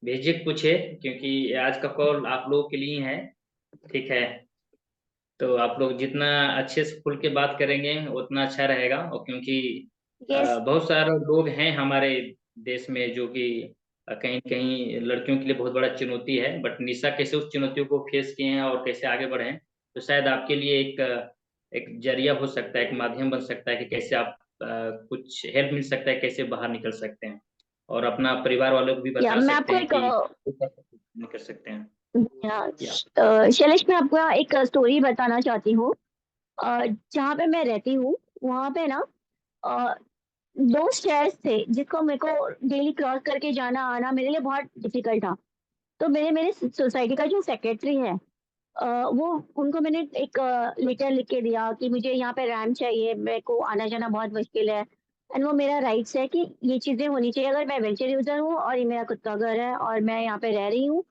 बेझिझक पूछे, क्योंकि आज का कॉल आप लोगों के लिए है, ठीक है? तो आप लोग जितना अच्छे से खुल के बात करेंगे उतना अच्छा रहेगा, और क्योंकि यस। बहुत सारे लोग हैं हमारे देश में जो कि कहीं कहीं लड़कियों के लिए बहुत बड़ा चुनौती है, बट निशा कैसे उस चुनौतियों को फेस किए हैं और कैसे आगे बढ़े हैं, तो शायद आपके लिए एक जरिया हो सकता है, एक माध्यम बन सकता है कि कैसे आप कुछ हेल्प मिल सकता है, कैसे बाहर निकल सकते हैं, और अपना परिवार वालों को भी या बता मैं सकते आपको हैं एक कि निकल सकते हैं। या शैलेश, मैं आपको एक स्टोरी बताना चाहती हूँ। जहाँ पे मैं रहती हूँ वहाँ पे ना अ, दो स्टेयर्स थे जिसको मेरे को डेली क्रॉस करके जाना आना मेरे लिए बहुत डिफिकल्ट था। तो मेरे मेरे सोसाइटी का जो सेक्रेटरी है, वो उनको मैंने एक लेटर लिख के दिया कि मुझे यहाँ पे रैम चाहिए, मेरे को आना जाना बहुत मुश्किल है, एंड वो मेरा राइट्स है कि ये चीज़ें होनी चाहिए, अगर मैं व्हीलचेयर यूजर हूँ और ये मेरा खुद का घर है और मैं यहाँ पे रह रही हूँ,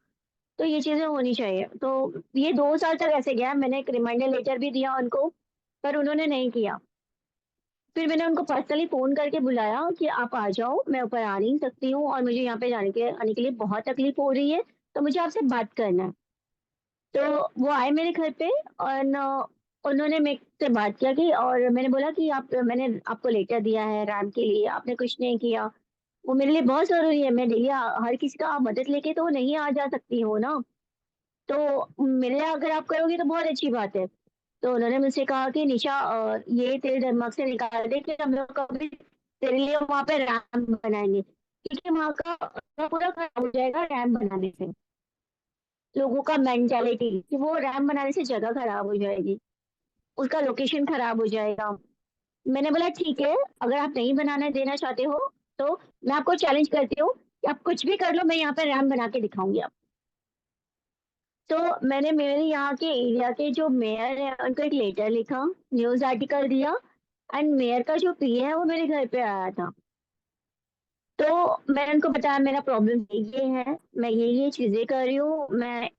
तो ये चीज़ें होनी चाहिए। तो ये 2 साल तक ऐसे गया, मैंने एक रिमाइंडर लेटर भी दिया उनको, पर उन्होंने नहीं किया। फिर मैंने उनको पर्सनली फ़ोन करके बुलाया कि आप आ जाओ, मैं ऊपर आ नहीं सकती हूँ और मुझे यहाँ पे आने के लिए बहुत तकलीफ हो रही है, तो मुझे आपसे बात करना है। तो वो आए मेरे घर पे, और उन्होंने मेरे से बात किया कि, और मैंने बोला कि आप, मैंने आपको लेटर दिया है रैम के लिए, आपने कुछ नहीं किया। वो मेरे लिए बहुत ज़रूरी है, मैं डेली हर किसी का मदद लेके तो नहीं आ जा सकती हूँ ना। तो मेरे लिए अगर आप करोगे तो बहुत अच्छी बात है। तो उन्होंने मुझसे कहा कि निशा, ये तेरे दिमाग से निकाल दे कि हम लोग कभी तेरे लिए वहाँ पे रैंप बनाएंगे, क्योंकि वहाँ का पूरा खराब हो जाएगा रैम बनाने से। लोगों का मेंटालिटी कि वो रैम बनाने से जगह खराब हो जाएगी, उसका लोकेशन खराब हो जाएगा। मैंने बोला ठीक है, अगर आप नहीं बनाने देना चाहते हो तो मैं आपको चैलेंज करती हूँ कि आप कुछ भी कर लो, मैं यहाँ पे रैम बना के दिखाऊंगी आप। तो मैंने मेरे यहाँ के एरिया के जो मेयर है उनको एक लेटर लिखा, न्यूज आर्टिकल दिया, एंड मेयर का जो पीए है वो मेरे घर पे आया था। तो मैंने उनको बताया मेरा प्रॉब्लम ये है, मैं ये चीजें कर रही हूँ, मैं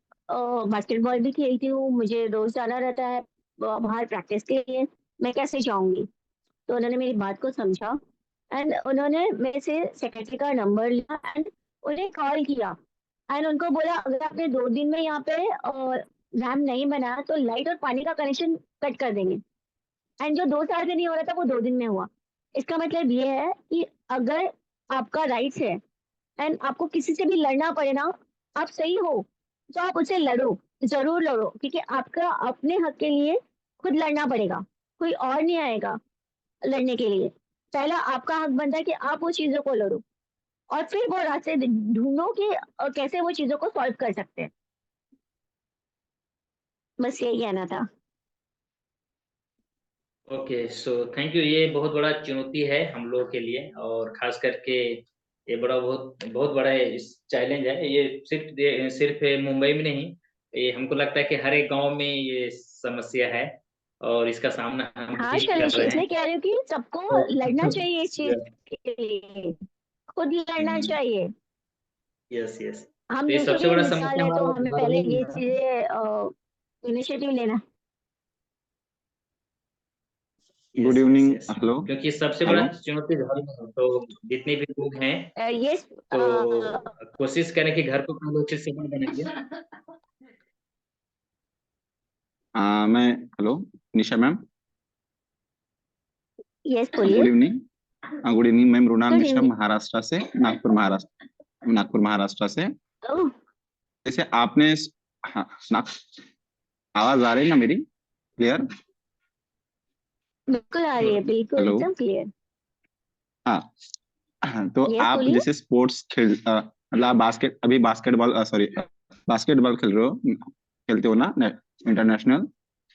बास्केटबॉल भी खेलती हूँ, मुझे रोज जाना रहता है बाहर प्रैक्टिस के लिए, मैं कैसे जाऊंगी। तो उन्होंने मेरी बात को समझा, एंड उन्होंने मेरे से सेक्रेटरी का नंबर लिया एंड उन्हें कॉल किया, एंड उनको बोला अगर आपने 2 दिन में यहाँ पे रैम नहीं बनाया तो लाइट और पानी का कनेक्शन कट कर देंगे। एंड जो 2 साल से नहीं हो रहा था वो 2 दिन में हुआ। इसका मतलब ये है कि अगर आपका राइट्स है एंड आपको किसी से भी लड़ना पड़े ना, आप सही हो तो आप उससे लड़ो, जरूर लड़ो, क्योंकि आपका अपने हक के लिए खुद लड़ना पड़ेगा, कोई और नहीं आएगा लड़ने के लिए। पहला आपका हक बनता है कि आप वो चीजों को लड़ो, और फिर वो रास्ते ढूंढो कि कैसे वो चीजों को सॉल्व कर सकते हैं। बस यही कहना था। Okay, so thank you. ये बहुत बड़ा चुनौती है हम लोगों के लिए, और खास करके ये बहुत बहुत बड़ा चैलेंज है। ये सिर्फ मुंबई में नहीं, ये हमको लगता है कि हर एक गांव में ये समस्या है, और इसका सामना हम हाँ भी कर शैलेश, रहे इसलिए हैं। कह रही हूँ कि सबको लड़ना तो चाहिए इस चीज के लिए, खुद लड़ना चाहिए। यस यस, हम तो ये दूसरों सबसे की बड़ा मिसाल समस्या है तो हमारे हमें घर में पहले ही ये है। चीजें इनिशिएटिव लेना। Good yes yes evening. Yes, hello क्योंकि सबसे बड़ा हेलो। चुनौती घर में है। तो जितने भी लोग हैं, ये तो कोशिश करें कि घर को हम लोग अच्छे से बनाएंगे। मैं हेलो निशा मैम। यस बोलिए। Good evening. Good evening ma'am. Mrinal good Nisha, evening. Maharashtra से, नागपुर महाराष्ट्र से। ओह, जैसे आपने हाँ, आवाज आ रही है ना मेरी क्लियर? बिल्कुल आ रही है, बिल्कुल हेलो। एकदम क्लियर। हाँ, तो यस आप बोलिए। जैसे स्पोर्ट्स मतलब आप बास्केटबॉल बास्केटबॉल खेल रहे हो, खेलते हो ना इंटरनेशनल,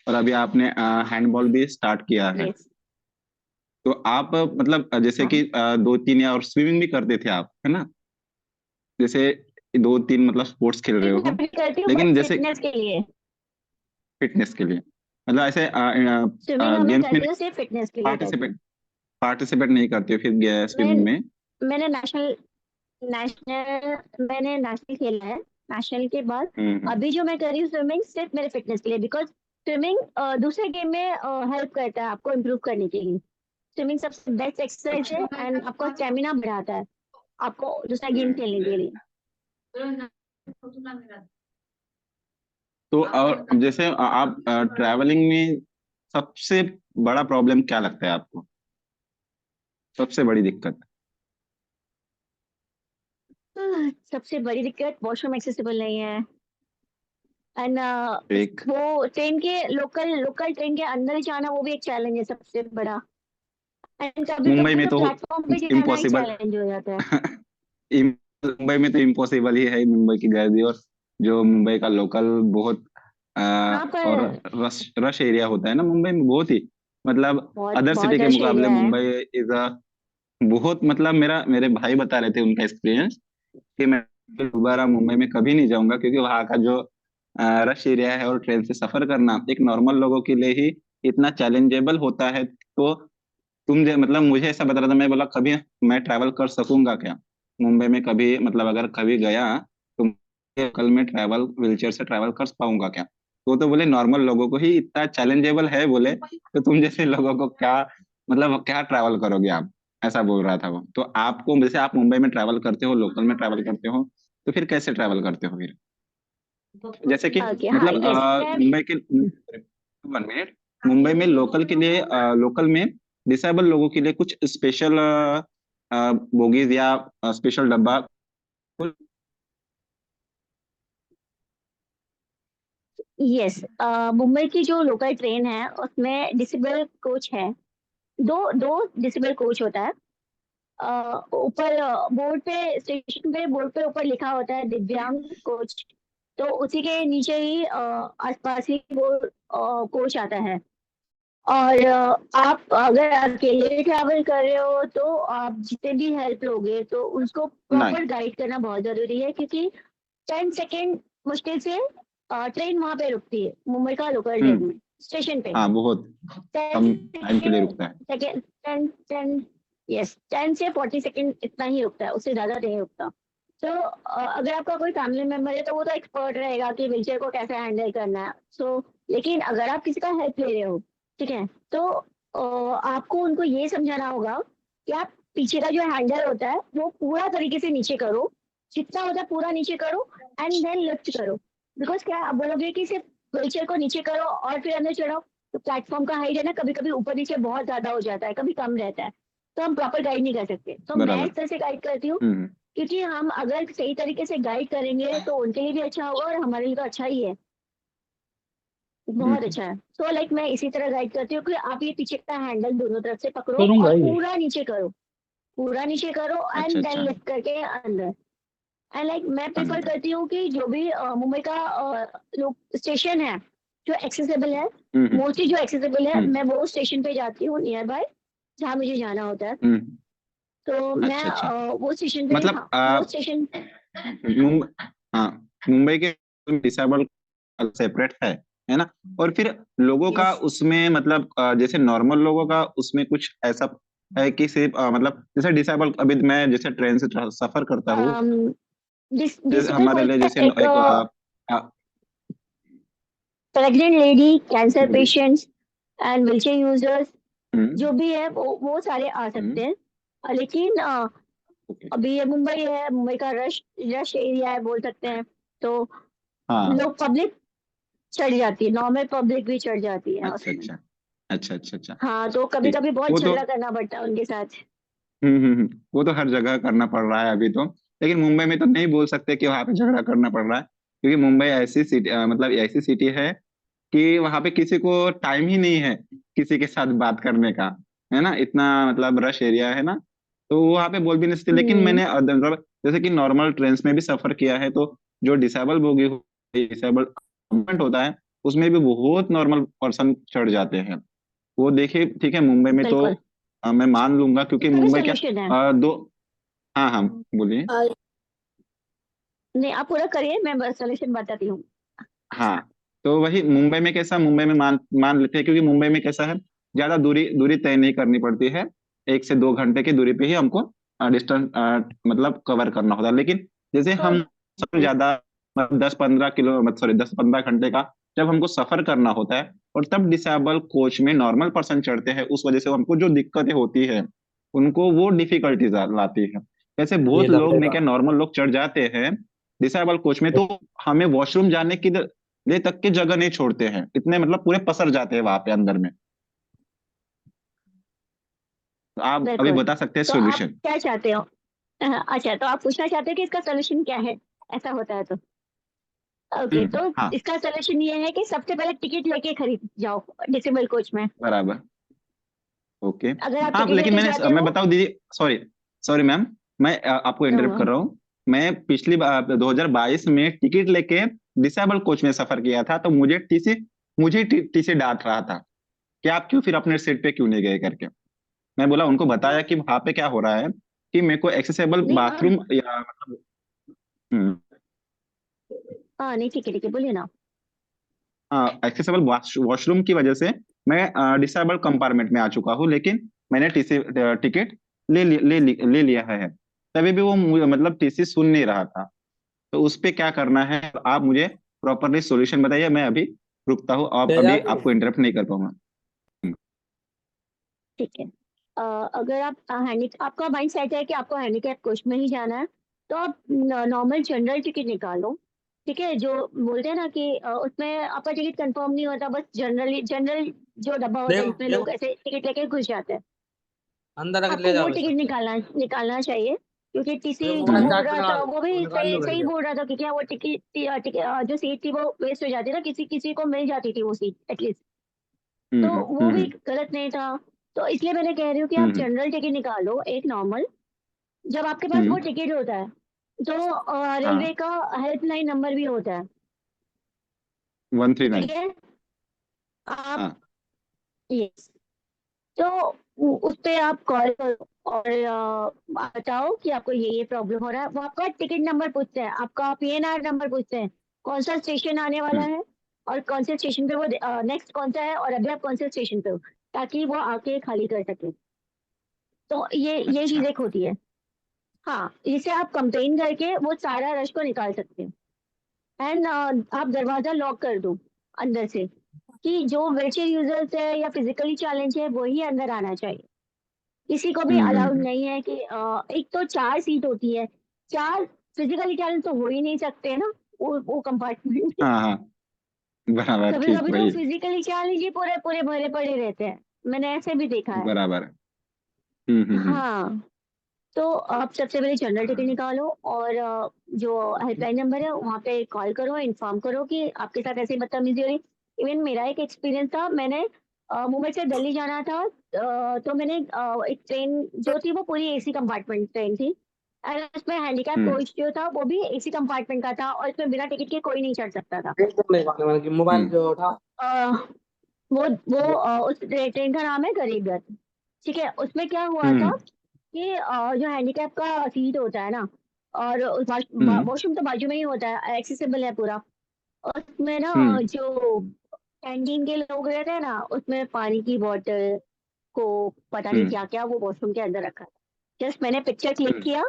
और अभी आपने हैंडबॉल भी स्टार्ट किया है। यस। तो आप मतलब जैसे हाँ, कि 2-3 या और स्विमिंग भी करते थे आप, है ना? जैसे 2-3 मतलब स्पोर्ट्स खेल रहे मैं हो, भी करती हूँ लेकिन बट जैसे फिटनेस के लिए। फिटनेस के लिए, मतलब ऐसे स्विमिंग हमें गेम्स में करती हूँ सिर्फ फिटनेस के लिए करती पार्टिसिपेट हूँ। पार्टिसिपेट नहीं करते हो फिर मैं स्विमिंग में? मैंने नेशनल नेशनल मैंने नेशनल खेला है। नेशनल के बाद हम्म। अभी जो मैं कर रही हूँ स्विमिंग सिर्फ मेरे फिटनेस के लिए, बिकॉज स्विमिंग दूसरे गेम में हेल्प करता है आपको इम्प्रूव करने के लिए। स्विमिंग सबसे बेस्ट एक्सरसाइज है एंड आपका स्टेमिना बढ़ाता है आपको दूसरा गेम खेलने के लिए। तो और जैसे आप ट्रैवलिंग में सबसे बड़ा प्रॉब्लम क्या लगता है आपको, सबसे बड़ी दिक्कत? सबसे बड़ी दिक्कत वॉशरूम एक्सेसिबल नहीं है, एंड एक वो ट्रेन के लोकल लोकल ट्रेन के अंदर जाना वो भी एक चैलेंज है सबसे बड़ा। एंड कभी मुंबई कभी में तो तो प्लेटफॉर्म पे जाना एक इम्पॉसिबल। चैलेंज हो जाता है। मुंबई में तो इम्पॉसिबल ही है, मुंबई की गर्दी, और जो मुंबई का लोकल बहुत हाँ और पर रश रश एरिया होता है ना मुंबई में, बहुत ही मतलब बहुत अदर बहुत सिटी के रश मुकाबले एरिया है। मुंबई इज अ बहुत, मतलब मेरे भाई बता रहे थे उनका एक्सपीरियंस कि मैं दोबारा मुंबई में कभी नहीं जाऊंगा, क्योंकि वहाँ का जो रश एरिया है और ट्रेन से सफर करना एक नॉर्मल लोगों के लिए ही इतना चैलेंजेबल होता है। तो मतलब मुझे ऐसा बता रहा था, मैं बोला कभी मैं ट्रैवल कर सकूंगा क्या मुंबई में, कभी मतलब अगर कभी गया तो कल में ट्रैवल व्हीलचेयर से ट्रैवल कर पाऊंगा क्या? तो बोले नॉर्मल लोगों को ही इतना चैलेंजेबल है, बोले तो तुम जैसे लोगों को क्या मतलब क्या ट्रैवल करोगे आप, ऐसा बोल रहा था वो। तो आपको जैसे आप मुंबई में ट्रैवल करते हो, लोकल में ट्रैवल करते हो, तो फिर कैसे ट्रैवल करते हो फिर? जैसे कि ओके हाँ मतलब यस मैं मुंबई के 1 मिनट, मुंबई में लोकल के लिए लोकल में डिसेबल लोगों के लिए कुछ स्पेशल बोगीज या स्पेशल डब्बा? यस मुंबई की जो लोकल ट्रेन है उसमें डिसेबल कोच है। दो दो डिसेबल कोच होता है। ऊपर बोर्ड पे, स्टेशन पे बोर्ड पे ऊपर लिखा होता है दिव्यांग कोच, तो उसी के नीचे ही आसपास ही वो कोच आता है। और आप अगर अकेले ट्रैवल कर रहे हो तो आप जितने भी हेल्प लोगे तो उसको नहीं। प्रॉपर गाइड करना बहुत जरूरी है, क्योंकि 10 सेकेंड मुश्किल से ट्रेन वहां पे रुकती है, मुंबई का लोकल ट्रेन स्टेशन पे। हाँ, बहुत कम टाइम के लिए रुकता है। सेकेंड 10 से 40 सेकेंड इतना ही रुकता है, उससे ज्यादा नहीं रुकता। तो अगर आपका कोई फैमिली मेंबर है तो वो तो एक्सपर्ट रहेगा कि व्हीलचेयर को कैसे हैंडल करना है। लेकिन अगर आप किसी का हेल्प ले रहे हो, ठीक है, तो आपको उनको ये समझाना होगा कि आप पीछे का जो हैंडल होता है वो पूरा तरीके से नीचे करो, जितना होता है पूरा नीचे करो एंड देन लिफ्ट करो। बिकॉज क्या आप बोलोगे कि सिर्फ व्हीलचेयर को नीचे करो और फिर अंदर चढ़ाओ, तो प्लेटफॉर्म का हाइट है ना, कभी कभी ऊपर नीचे बहुत ज्यादा हो जाता है, कभी कम रहता है, तो हम प्रॉपर गाइड नहीं कर सकते। तो मैं बराबर। इस तरह से गाइड करती हूँ, क्योंकि हम अगर सही तरीके से गाइड करेंगे तो उनके लिए भी अच्छा होगा और हमारे लिए तो अच्छा ही है, बहुत अच्छा है। तो लाइक मैं इसी तरह गाइड करती हूँ कि आप ये पीछे का हैंडल दोनों तरफ से पकड़ो करूंगा और ये। पूरा नीचे करो, पूरा नीचे करो एंड अच्छा, देन अच्छा। लिफ्ट करके अंदर। एंड लाइक मैं प्रेफर अंदर। करती हूँ कि जो भी मुंबई का स्टेशन है जो एक्सेसिबल है, मोस्टली जो एक्सेसिबल है, मैं वो स्टेशन पे जाती हूँ नियर बाय, जहाँ मुझे जाना होता है। तो मैं अच्छा, अच्छा। वो स्टेशन पे, मतलब हाँ, वो स्टेशन मुंबई के डिसेबल सेपरेट है ना? और फिर लोगों का Yes. उसमें मतलब जैसे नॉर्मल लोगों का उसमें कुछ ऐसा है कि सिर्फ मतलब जैसे डिसेबल, अभी मैं जैसे ट्रेन से सफर करता हूँ, जैसे डिसेबल हमारे कोई लिए जैसे एक एक pregnant lady, cancer patients and wheelchair users जो भी है वो सारे आ सकते हैं। लेकिन ओके। अभी ये मुंबई है, मुंबई का रश एरिया है बोल सकते हैं, तो हाँ। लोग पब्लिक चढ़ जाती है, नॉर्मल पब्लिक भी चढ़ जाती है अच्छा, उसमें। अच्छा, अच्छा, अच्छा, अच्छा। हाँ, तो कभी ठीक। कभी बहुत वो तो झगड़ा करना पड़ता है उनके साथ। वो तो हर जगह करना पड़ रहा है अभी तो। लेकिन मुंबई में तो नहीं बोल सकते कि वहां पे झगड़ा करना पड़ रहा है, क्योंकि मुंबई ऐसी सिटी मतलब ऐसी सिटी है कि वहां पे किसी को टाइम ही नहीं है किसी के साथ बात करने का, है ना? इतना मतलब रश एरिया है ना, तो वहां पे बोल भी नहीं सकते। लेकिन हम्म, मैंने मतलब जैसे कि नॉर्मल ट्रेन में भी सफर किया है, तो जो डिसेबल बोगी डिसेबल कंपार्टमेंट होता है उसमें भी बहुत नॉर्मल पर्सन चढ़ जाते हैं। वो देखिए, ठीक है, मुंबई में तो बिल्कुल। मैं मान लूंगा, क्योंकि इसका भी मुंबई क्या सोल्यूशन है। दो। हाँ, हाँ, बोलिए। नहीं, आप पूरा करिए, मैं बस सोल्यूशन बताती हूँ। हाँ, तो वही मुंबई में कैसा, मुंबई में मान मान लेते हैं, क्योंकि मुंबई में कैसा है, ज्यादा दूरी दूरी तय नहीं करनी पड़ती है। 1 से 2 घंटे की दूरी पे ही हमको डिस्टेंस मतलब कवर करना होता है। लेकिन जैसे तो हम सबसे ज्यादा मतलब 10-15 किलो सॉरी 10-15 घंटे का जब हमको सफर करना होता है, और तब डिसेबल कोच में नॉर्मल पर्सन चढ़ते हैं, उस वजह से हमको जो दिक्कतें होती है उनको वो डिफिकल्टीज लाती है। जैसे ये बहुत लोग में दबेगा। क्या, नॉर्मल लोग चढ़ जाते हैं डिसेबल कोच में, तो हमें वॉशरूम जाने की ले तक की जगह नहीं छोड़ते हैं, इतने मतलब पूरे पसर जाते हैं वहां पे अंदर में। तो आप अभी बिल्कुल। बता सकते हैं तो आप सॉल्यूशन? क्या चाहते हो? अच्छा, तो आप पूछना चाहते हो कि इसका सोल्यूशन क्या है, ऐसा होता है तो? ओके, तो हाँ, इसका सोल्यूशन ये है कि सबसे पहले टिकट लेके खरीद जाओ डिसेबल कोच में। बराबर। ओके। अगर आप हाँ, टिकट लेकिन लेके जाते मैं हो, बताऊं दीदी, सॉरी सॉरी मैम, मैं आपको इंटरप्ट कर रहा हूँ। मैं पिछली बार 2022 में टिकट लेके डिसेबल कोच में सफर किया था, तो मुझे टीसी डांट रहा था कि आप क्यों फिर अपने सीट पे क्यों नहीं गए करके। मैं बोला, उनको बताया कि वहां पे क्या हो रहा है कि मेरे को एक्सेसिबल नहीं बाथरूम या मतलब हाँ, नहीं, ठीक है, बोलिए ना। एक्सेसिबल वॉशरूम की वजह से मैं डिसेबल कंपार्टमेंट में आ चुका हूँ, लेकिन मैंने टीसी टिकट ले लिया है। तभी भी वो मतलब टीसी सुन नहीं रहा था। तो उस पे क्या करना है, आप मुझे प्रॉपरली सॉल्यूशन बताइए। मैं अभी रुकता हूँ, आप अभी तेजाब आपको इंटरप्ट नहीं कर पाऊंगा। ठीक है। अगर आप आपका माइंड सेट है कि आपको हैंडीकैप कोच में ही जाना है, तो आप नॉर्मल जनरल टिकट निकालो। ठीक है, जो बोलते हैं ना कि उसमें आपका टिकट कंफर्म नहीं होता, बस जनरल जो डब्बा होता है देखो जिसमें देखो, लोग ऐसे टिकट लेके घुस जाते हैं, अंदर रख आपको ले वो जाओ इसको। टिकट निकालना चाहिए। क्योंकि टीसी जो जो मोबाइल बोल चार्ज पे रहा लगा था दो, वो वो भी निकाल लो सही करके। बोल रहा था कि क्या वो जो सीट थी वो वेस्ट हो जाती है ना, किसी किसी को मिल जाती थी वो सीट एटलीस्ट, तो वो भी गलत नहीं था। तो इसलिए मैंने कह रही हूँ कि आप जनरल टिकट निकालो एक नॉर्मल, जब आपके पास वो हम्म। टिकट होता है तो रेलवे हाँ, का हेल्पलाइन नंबर भी होता है, 139। ठीक है। आप हाँ। यस, तो उस पे आप कॉल करो और बताओ कि आपको ये प्रॉब्लम हो रहा है। वो आपका टिकट नंबर पूछते हैं, आपका पीएनआर नंबर पूछते हैं, कौन सा स्टेशन आने वाला हम्म। है और कौन से स्टेशन पे वो नेक्स्ट कौन सा है और अभी आप कौन से स्टेशन पे हो, ताकि वो आके खाली कर सके। तो ये अच्छा। चीज एक होती है। हाँ, इसे आप कंप्लेन करके वो सारा रश को निकाल सकते हैं। एंड आप दरवाजा लॉक कर दो अंदर से, कि जो व्हीलचेयर यूजर्स है या फिजिकली चैलेंज है वही अंदर आना चाहिए। किसी को भी अलाउड हम्म। नहीं है कि एक तो 4 सीट होती है, 4 फिजिकली चैलेंज तो हो ही नहीं सकते ना वो कंपार्टमेंट में। हाँ हाँ, बराबर, कभी ठीक, कभी तो वही। फिजिकली चैलेंज ही पूरे पूरे भरे पड़े रहते हैं, मैंने ऐसे भी देखा है। बराबर। हम्म। हाँ, तो आप सबसे पहले जनरल टिकट हाँ। निकालो और जो हेल्पलाइन नंबर है वहाँ पे कॉल करो, इन्फॉर्म करो कि आपके साथ ऐसी बदतमीजी हो रही। इवन मेरा एक एक्सपीरियंस था, मैंने मुंबई से दिल्ली जाना था, तो मैंने एक ट्रेन जो थी वो पूरी एसी कंपार्टमेंट ट्रेन थी, और उसमें हैंडीकैप हम्म। कोच जो था वो भी एसी कंपार्टमेंट का था और उसमें बिना टिकट के कोई नहीं चढ़ सकता था। मोबाइल हम्म। जो उठा अ, वो उस ट्रेन का नाम है गरीब रथ, ठीक है। उसमें क्या हुआ था हम्म। कि जो हैंडीकैप का सीट होता है ना, और हम्म। वॉशरूम तो बाजू में ही होता है, एक्सेसिबल है पूरा। और उसमें ना हम्म। जो कैंटीन के लोग रहते हैं ना, उसमें पानी की बोतल को पता नहीं हम्म। क्या क्या वो वॉशरूम के अंदर रखा है। जस्ट मैंने पिक्चर क्लिक हम्म। किया,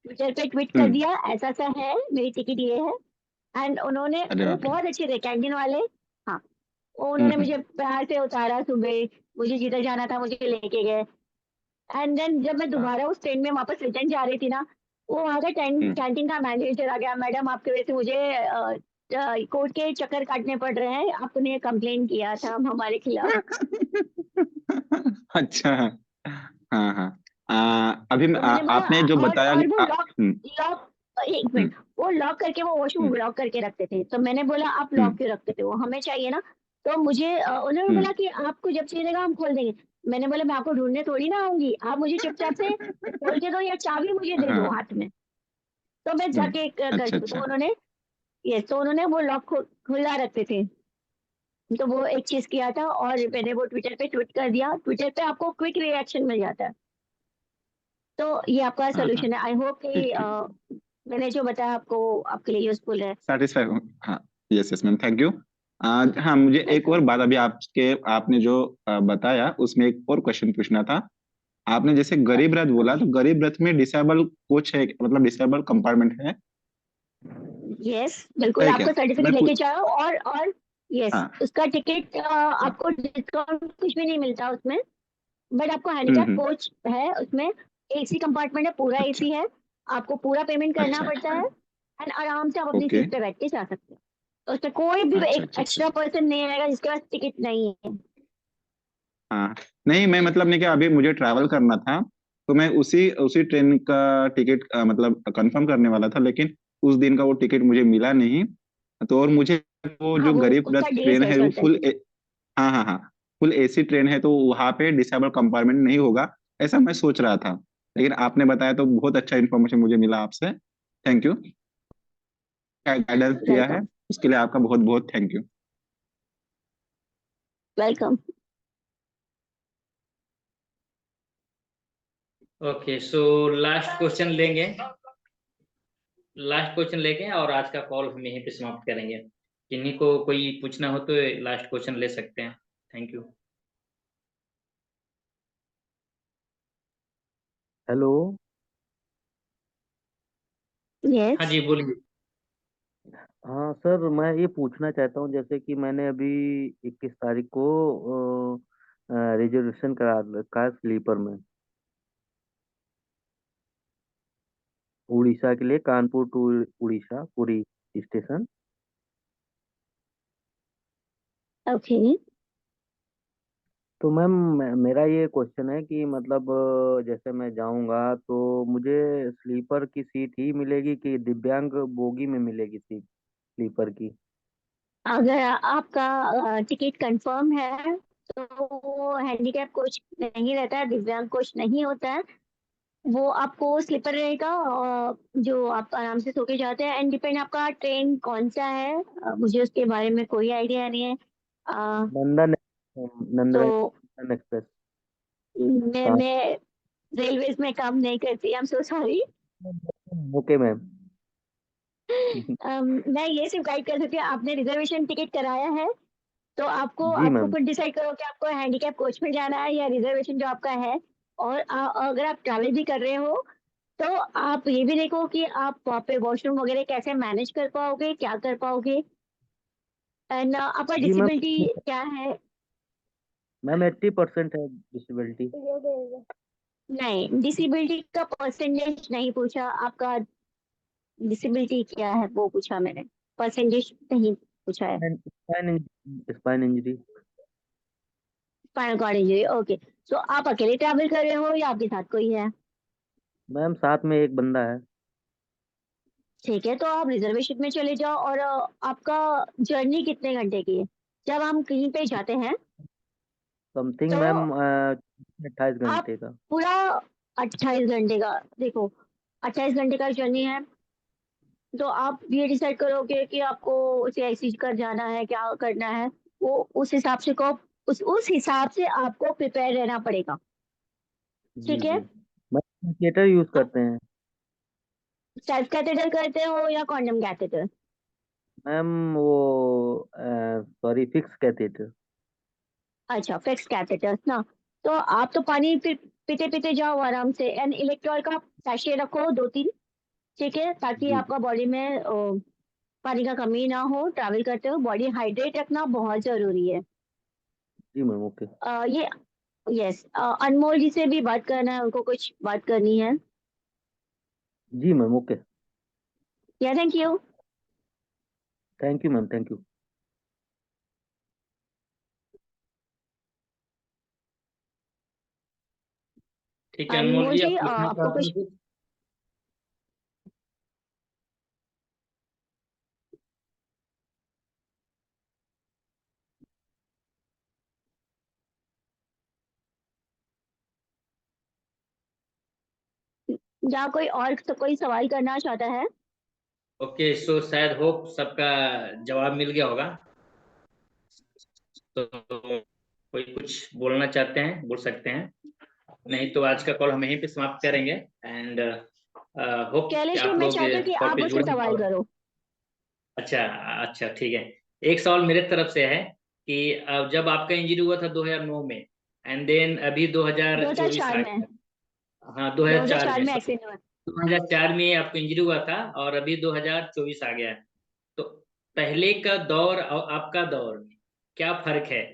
ट्विटर पे ट्वीट कर हम्म। दिया ऐसा सा है, मेरी टिकट ये है। एंड उन्होंने, अरे वो बाप रे। बहुत अच्छे थे कैंटीन वाले। हाँ, वो उन्होंने हम्म। मुझे प्यार से उतारा सुबह, मुझे जिधर जाना था मुझे लेके गए। एंड देन जब मैं हाँ। दोबारा उस ट्रेन में वापस रिटर्न जा रही थी ना, वो वहाँ का हम्म। कैंटीन का मैनेजर आ गया, मैडम आपकी वजह से मुझे कोर्ट के चक्कर काटने पड़ रहे हैं, आपने कंप्लेन किया था हमारे खिलाफ। अच्छा। हाँ हाँ। अभी तो मैंने बोला आपने जो बताया कि और वो लॉक लॉक एक हम्म। मिनट, वो लॉक करके वो वॉशरूम हम्म। लॉक करके रखते थे। तो मैंने बोला आप लॉक हम्म। क्यों रखते थे, वो हमें चाहिए ना। तो मुझे उन्होंने हम्म। बोला कि आपको जब चाहिएगा हम खोल देंगे। मैंने बोला मैं आपको ढूंढने थोड़ी ना आऊंगी, आप मुझे चुपचाप से खोल के दो या चाबी मुझे दे दो हाँ। हाथ में, तो मैं हम्म। जाके कर अच्छा दूँ। अच्छा। तो उन्होंने, यस, तो उन्होंने वो लॉक खुला रखते थे। तो वो एक चीज किया था और मैंने वो ट्विटर पे ट्वीट कर दिया। ट्विटर पे आपको क्विक रिएक्शन मिल जाता है। तो ये आपका हाँ हाँ, सोल्यूशन है। आई होप कि ठीक ठीक। मैंने जो बताया आपको आपके लिए यूजफुल है। सेटिस्फाई हूँ, हाँ। Yes yes ma'am, thank you. हाँ, मुझे एक और वेलकम। बात, अभी आपने जो बताया उसमें एक और क्वेश्चन पूछना था। आपने जैसे गरीब रथ बोला, तो गरीब रथ में डिसेबल कोच है, मतलब डिसेबल कंपार्टमेंट है यस, बिल्कुल, है क्या? आपको सर्टिफिकेट मैं लेके पूछ जाओ और यस, हाँ उसका टिकट हाँ। आपको डिस्काउंट कुछ भी नहीं मिलता उसमें, बट आपको हैंडीकैप हम्म। कोच है उसमें, एसी कंपार्टमेंट है, पूरा अच्छा एसी है, आपको पूरा पेमेंट करना अच्छा। पड़ता है। एंड आराम से आप अपनी ओके। सीट पे बैठ के जा सकते हो। तो उसमें कोई भी अच्छा एक अच्छा अच्छा एक्स्ट्रा अच्छा। पर्सन नहीं आएगा जिसके पास टिकट नहीं है। हाँ, नहीं मैं मतलब नहीं कि अभी मुझे ट्रैवल करना था, तो मैं उसी उसी ट्रेन का टिकट मतलब कंफर्म करने वाला था, लेकिन उस दिन का वो टिकट मुझे मिला नहीं। तो और मुझे वो हाँ, जो वो गरीब रथ उसका डील ट्रेन चल है वो चलता है। हाँ हाँ हाँ, फुल एसी ट्रेन है, तो वहां पे डिसेबल कंपार्टमेंट नहीं होगा, ऐसा मैं सोच रहा था। लेकिन आपने बताया तो बहुत अच्छा इन्फॉर्मेशन मुझे मिला आपसे। थैंक यू, गाइडेंस दिया है, वेलकम। उसके लिए आपका बहुत बहुत thank you. Welcome. Okay, so last question लेंगे, लास्ट क्वेश्चन लेंगे और आज का कॉल हम यहीं पे समाप्त करेंगे। किन्हीं को कोई पूछना हो तो लास्ट क्वेश्चन ले सकते हैं। Thank you. हेलो। हाँ यस। जी, बोलिए। हाँ सर, मैं ये पूछना चाहता हूँ, जैसे कि मैंने अभी 21 तारीख को रिजर्वेशन करा रखा है स्लीपर में, उड़ीसा के लिए, Kanpur to Orissa Puri station. Okay. तो मैम, मेरा ये क्वेश्चन है कि मतलब जैसे मैं जाऊंगा तो मुझे स्लीपर की सीट ही मिलेगी कि दिव्यांग बोगी में मिलेगी सीट स्लीपर की? अगर आपका टिकट कंफर्म है तो हैंडीकैप कोच नहीं रहता है, दिव्यांग कोच नहीं होता है। वो आपको स्लीपर रहेगा जो आप आराम से सो के जाते हैं एंड डिपेंड आपका ट्रेन कौन सा है, मुझे उसके बारे में कोई आइडिया नहीं है। नंदन नंदन तो नंदन एक्सप्रेस। मैं रेलवेज में काम नहीं करती, I am so sorry. Okay ma'am. मैं ये सिर्फ गाइड कर सकती हूँ, आपने रिजर्वेशन टिकट कराया है तो आपको जी आपको मैम। खुद डिसाइड करो कि आपको हैंडीकैप कोच में जाना है या रिजर्वेशन जो आपका है। और अगर आप ट्रैवल भी कर रहे हो तो आप ये भी देखो कि आप वहाँ पे वॉशरूम वगैरह कैसे मैनेज कर पाओगे, क्या कर पाओगे एंड आपका जी मैम। डिसेबिलिटी क्या है। मैम 80% है डिसेबिलिटी। नहीं, डिसेबिलिटी का परसेंटेज नहीं पूछा, आपका डिसेबिलिटी क्या है वो पूछा मैंने, परसेंटेज नहीं पूछा है। Spine injury. Spinal cord injury, okay. So आप अकेले ट्रैवल कर रहे हो या आपके साथ कोई है? मैम साथ में एक बंदा है। ठीक है, तो आप रिजर्वेशन में चले जाओ और आपका जर्नी कितने घंटे की है जब हम कहीं पे जाते हैं? समथिंग तो मैम 28 आप घंटे का। पूरा 28 घंटे का, देखो 28 घंटे का जर्नी है तो आप ये डिसाइड करोगे कि आपको सीआईसी कर जाना है, क्या करना है। वो उस हिसाब से को उस हिसाब से आपको प्रिपेयर रहना पड़ेगा। जी ठीक है। जी। मैम थिएटर यूज करते हैं। सेल्फ कैथेटर करते हो या कॉन्डम कैथेटर? मैम वो सॉरी फिक्स कैथेटर। अच्छा, फिक्स कैथेटर्स ना। तो आप तो पानी पीते पीते जाओ आराम से एंड इलेक्ट्रॉल का सैशे रखो 2-3। ठीक है, ताकि जी आपका बॉडी में पानी का कमी ना हो, ट्रैवल करते हो बॉडी हाइड्रेट रखना बहुत जरूरी है। जी मैम ओके। ये यस, अनमोल जी से भी बात करना है, उनको कुछ बात करनी है। जी मैम ओके। या thank you. Thank you ma'am thank you. ठीक है अनमोल अनमोल जी, जी, आप पूछना आपको चाहते कुछ हैं कुछ? या कोई और तो कोई सवाल करना चाहता है? ओके, सो शायद होप सबका जवाब मिल गया होगा। तो कोई कुछ बोलना चाहते हैं बोल सकते हैं, नहीं तो आज का कॉल हम यहीं पे समाप्त करेंगे एंड होप कि कैलेश जी, आप मैं लोग चाहती हूँ कि कॉल आप पे मुझसे जुड़े सवाल और करो। अच्छा। अच्छा ठीक है। एक सवाल मेरे तरफ से है कि जब आपका इंजरी हुआ था 2009 में एंड देन अभी 2024 2004 आ में, गया। हाँ 2004 2004 में, में एक्सीडेंट हुआ। 2004 में आपको इंजरी हुआ था और अभी 2024 आ गया है। तो पहले का दौर और आपका दौर में क्या फर्क है?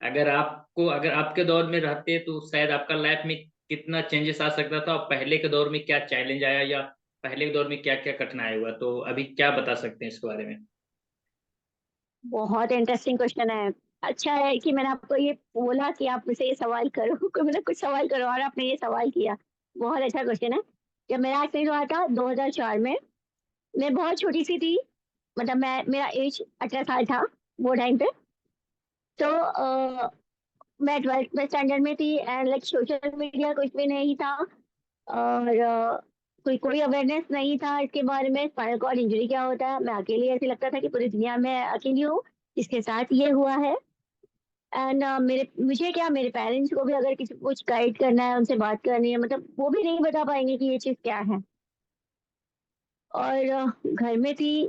अगर आपके दौर में रहते तो शायद आपका लाइफ में कितना चेंजेस आ सकता था, और पहले के दौर में क्या चैलेंज आया, या पहले के दौर में क्या क्या कठिनाई हुआ, तो अभी क्या बता सकते हैं इसके बारे में? बहुत इंटरेस्टिंग क्वेश्चन है। अच्छा है कि मैंने आपको ये बोला कि आप मुझसे ये सवाल करो कोई मतलब कुछ सवाल करो और आपने ये सवाल किया। बहुत अच्छा क्वेश्चन है। जब मेरा एक्सीडेंट हुआ था 2004 में, मैं बहुत छोटी सी थी, मतलब मैं मेरा एज 18 साल था वो टाइम पे। तो मैं 12th में स्टैंडर्ड में थी एंड लाइक सोशल मीडिया कुछ भी नहीं था और कोई कोई अवेयरनेस नहीं था इसके बारे में स्पाइनल कॉर्ड इंजरी क्या होता है। मैं अकेली, ऐसे लगता था कि पूरी दुनिया में अकेली हूँ जिसके साथ ये हुआ है। एंड मेरे मुझे क्या, मेरे पेरेंट्स को भी अगर किसी को कुछ गाइड करना है, उनसे बात करनी है, मतलब वो भी नहीं बता पाएंगे कि ये चीज़ क्या है। और घर में थी,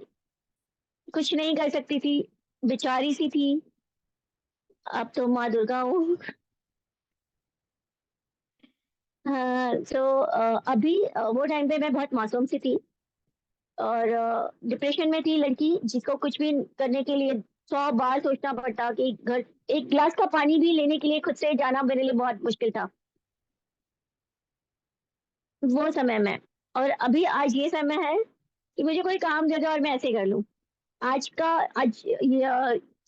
कुछ नहीं कर सकती थी, बेचारी सी थी। अब तो माँ दुर्गा हूँ। हाँ, सो अभी वो टाइम पे मैं बहुत मासूम सी थी और डिप्रेशन में थी लड़की, जिसको कुछ भी करने के लिए 100 बार सोचना पड़ता कि घर एक गिलास का पानी भी लेने के लिए खुद से जाना मेरे लिए बहुत मुश्किल था वो समय में। और अभी आज ये समय है कि मुझे कोई काम दे दो और मैं ऐसे कर लूँ। आज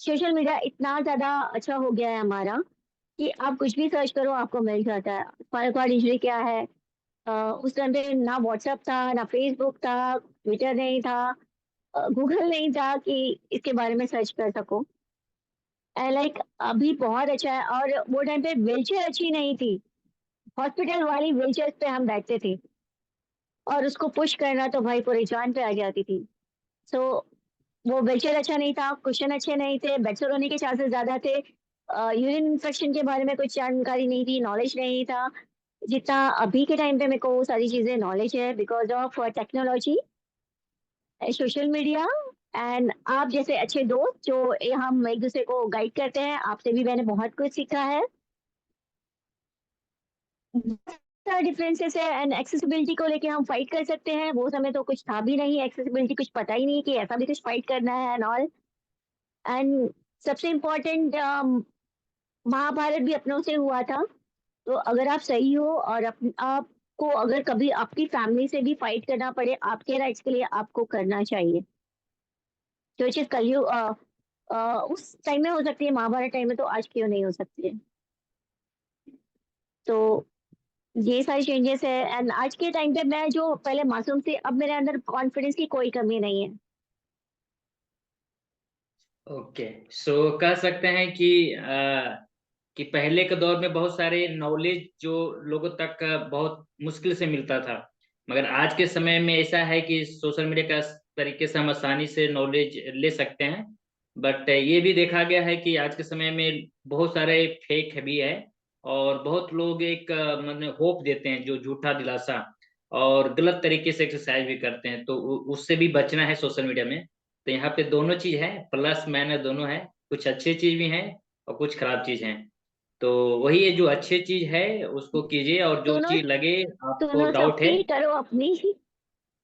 सोशल मीडिया इतना ज्यादा अच्छा हो गया है हमारा कि आप कुछ भी सर्च करो आपको मिल जाता है। स्पाइनल कॉर्ड इंजरी क्या है, उस टाइम पे ना व्हाट्सएप था, ना फेसबुक था, ट्विटर नहीं था, गूगल नहीं था कि इसके बारे में सर्च कर सको। लाइक अभी बहुत अच्छा है। और वो टाइम पे व्हीलचेयर अच्छी नहीं थी, हॉस्पिटल वाली व्हीलचेयर पे हम बैठते थे और उसको पुश करना तो भाई पूरी जान पे आ जाती थी। सो वो व्हीलचेयर अच्छा नहीं था, कुशन अच्छे नहीं थे, बेडसोर होने के चांसेस ज़्यादा थे। यूरिन इन्फेक्शन के बारे में कुछ जानकारी नहीं थी, नॉलेज नहीं था। जितना अभी के टाइम पे मेरे को वो सारी चीज़ें नॉलेज है because of technology, social media and आप जैसे अच्छे दोस्त जो हम एक दूसरे को गाइड करते हैं। आपसे भी मैंने बहुत कुछ सीखा है। डिफरेंसेस है एंड एक्सेसिबिलिटी को लेके हम फाइट कर सकते हैं। वो समय तो कुछ था भी नहीं, एक्सेसिबिलिटी कुछ पता ही नहीं कि ऐसा भी कुछ फाइट करना है एंड ऑल। एंड सबसे इम्पोर्टेंट महाभारत भी अपनों से हुआ था। तो अगर आप सही हो और आपको अगर कभी आपकी फैमिली से भी फाइट करना पड़े आपके राइट्स के लिए, आपको करना चाहिए। तो चीज कलयुग उस टाइम में हो सकती है, महाभारत टाइम में, तो आज क्यों नहीं हो सकती है। तो ये सारी चेंजेस है एंड आज के टाइम पे मैं जो पहले मासूम थी, अब मेरे अंदर कॉन्फिडेंस की कोई कमी नहीं है। ओके, सो कह सकते हैं कि पहले के दौर में बहुत सारे नॉलेज जो लोगों तक बहुत मुश्किल से मिलता था, मगर आज के समय में ऐसा है कि सोशल मीडिया का तरीके से हम आसानी से नॉलेज ले सकते हैं। बट ये भी देखा गया है कि आज के समय में बहुत सारे फेक भी है और बहुत लोग एक मतलब होप देते हैं, जो झूठा दिलासा और गलत तरीके से एक्सरसाइज भी करते हैं। तो उससे भी बचना है सोशल मीडिया में। तो यहाँ पे दोनों चीज है, प्लस माइनस दोनों है, कुछ अच्छी चीज भी है और कुछ खराब चीज है। तो वही है, जो अच्छी चीज है उसको कीजिए और जो दोनों चीज लगे आपको दोनों डाउट है, सबकी करो अपनी।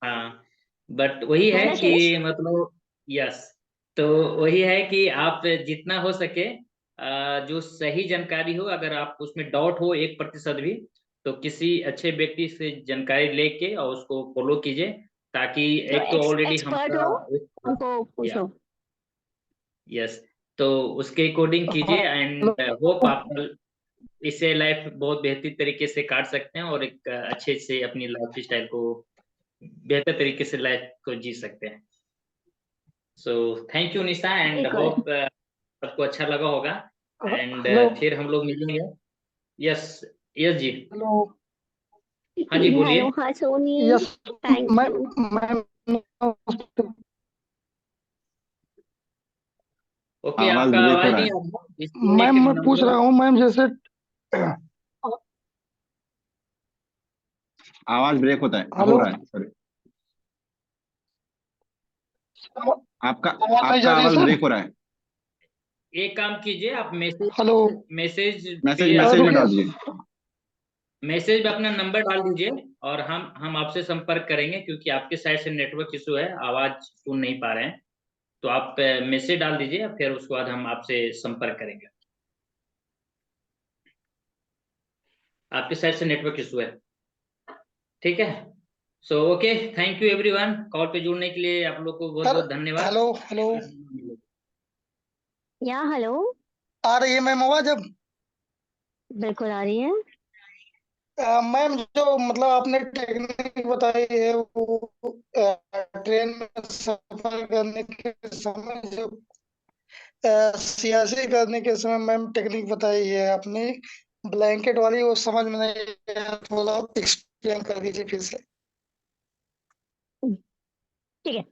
हाँ। बट वही है है ना शैलेश? कि मतलब यस, तो वही है कि आप जितना हो सके जो सही जानकारी हो, अगर आप उसमें डाउट हो 1% भी, तो किसी अच्छे व्यक्ति से जानकारी लेके और उसको फॉलो कीजिए, ताकि जो एक तो ऑलरेडी एक्सपर्ट हो हमारा उनको या पूछो। यस, तो उसके अकॉर्डिंग कीजिए एंड होप आप इससे लाइफ बहुत बेहतर तरीके से काट सकते हैं और एक अच्छे से अपनी लाइफ स्टाइल को बेहतर तरीके से लाइफ को जी सकते हैं। सो थैंक यू निशा एंड बिल्कुल। होप सबको अच्छा लगा होगा एंड हेलो फिर हम लोग मिलेंगे। यस, यस जी, हेलो। हाँ जी बोलिए। हेलो, हाँ सोनी। यस। थैंक मैं यू। मैं ओके, आवाज आपका ब्रेक हो आवाज रहा नहीं है। आ रहा, इसलिए मैम नेक्स्ट मैं पूछ नंबर। रहा हूँ मैम, जैसे आवाज ब्रेक होता है, हो हेलो, रहा है, सॉरी। आपका आवाज नहीं जा आपका रही है आवाज सर? ब्रेक हो रहा है। एक काम कीजिए, आप मैसेज हेलो। मैसेज मैसेज पे मैसेज में रुकिए। डाल दीजिए। मैसेज पे अपना नंबर डाल दीजिए और हम आपसे संपर्क करेंगे, क्योंकि आपके साइड से नेटवर्क इशू है, आवाज सुन नहीं पा रहे हैं। तो आप मैसेज डाल दीजिए, फिर उसके बाद हम आपसे संपर्क करेंगे। आपके साइड से नेटवर्क इशू है, ठीक है। So okay, thank you everyone, call पे जुड़ने के लिए आप लोग को बहुत सर बहुत धन्यवाद। हेलो हेलो, या हेलो। आ रही है मैम आवाज अब? बिल्कुल आ रही है। मैम जो मतलब आपने टेक्निक बताई है वो ट्रेन में सफर करने के समय जो सियासी करने के समय मैम टेक्निक बताई है आपने ब्लैंकेट वाली, वो समझ में नहीं आया, थोड़ा एक्सप्लेन कर दीजिए फिर से। ठीक है।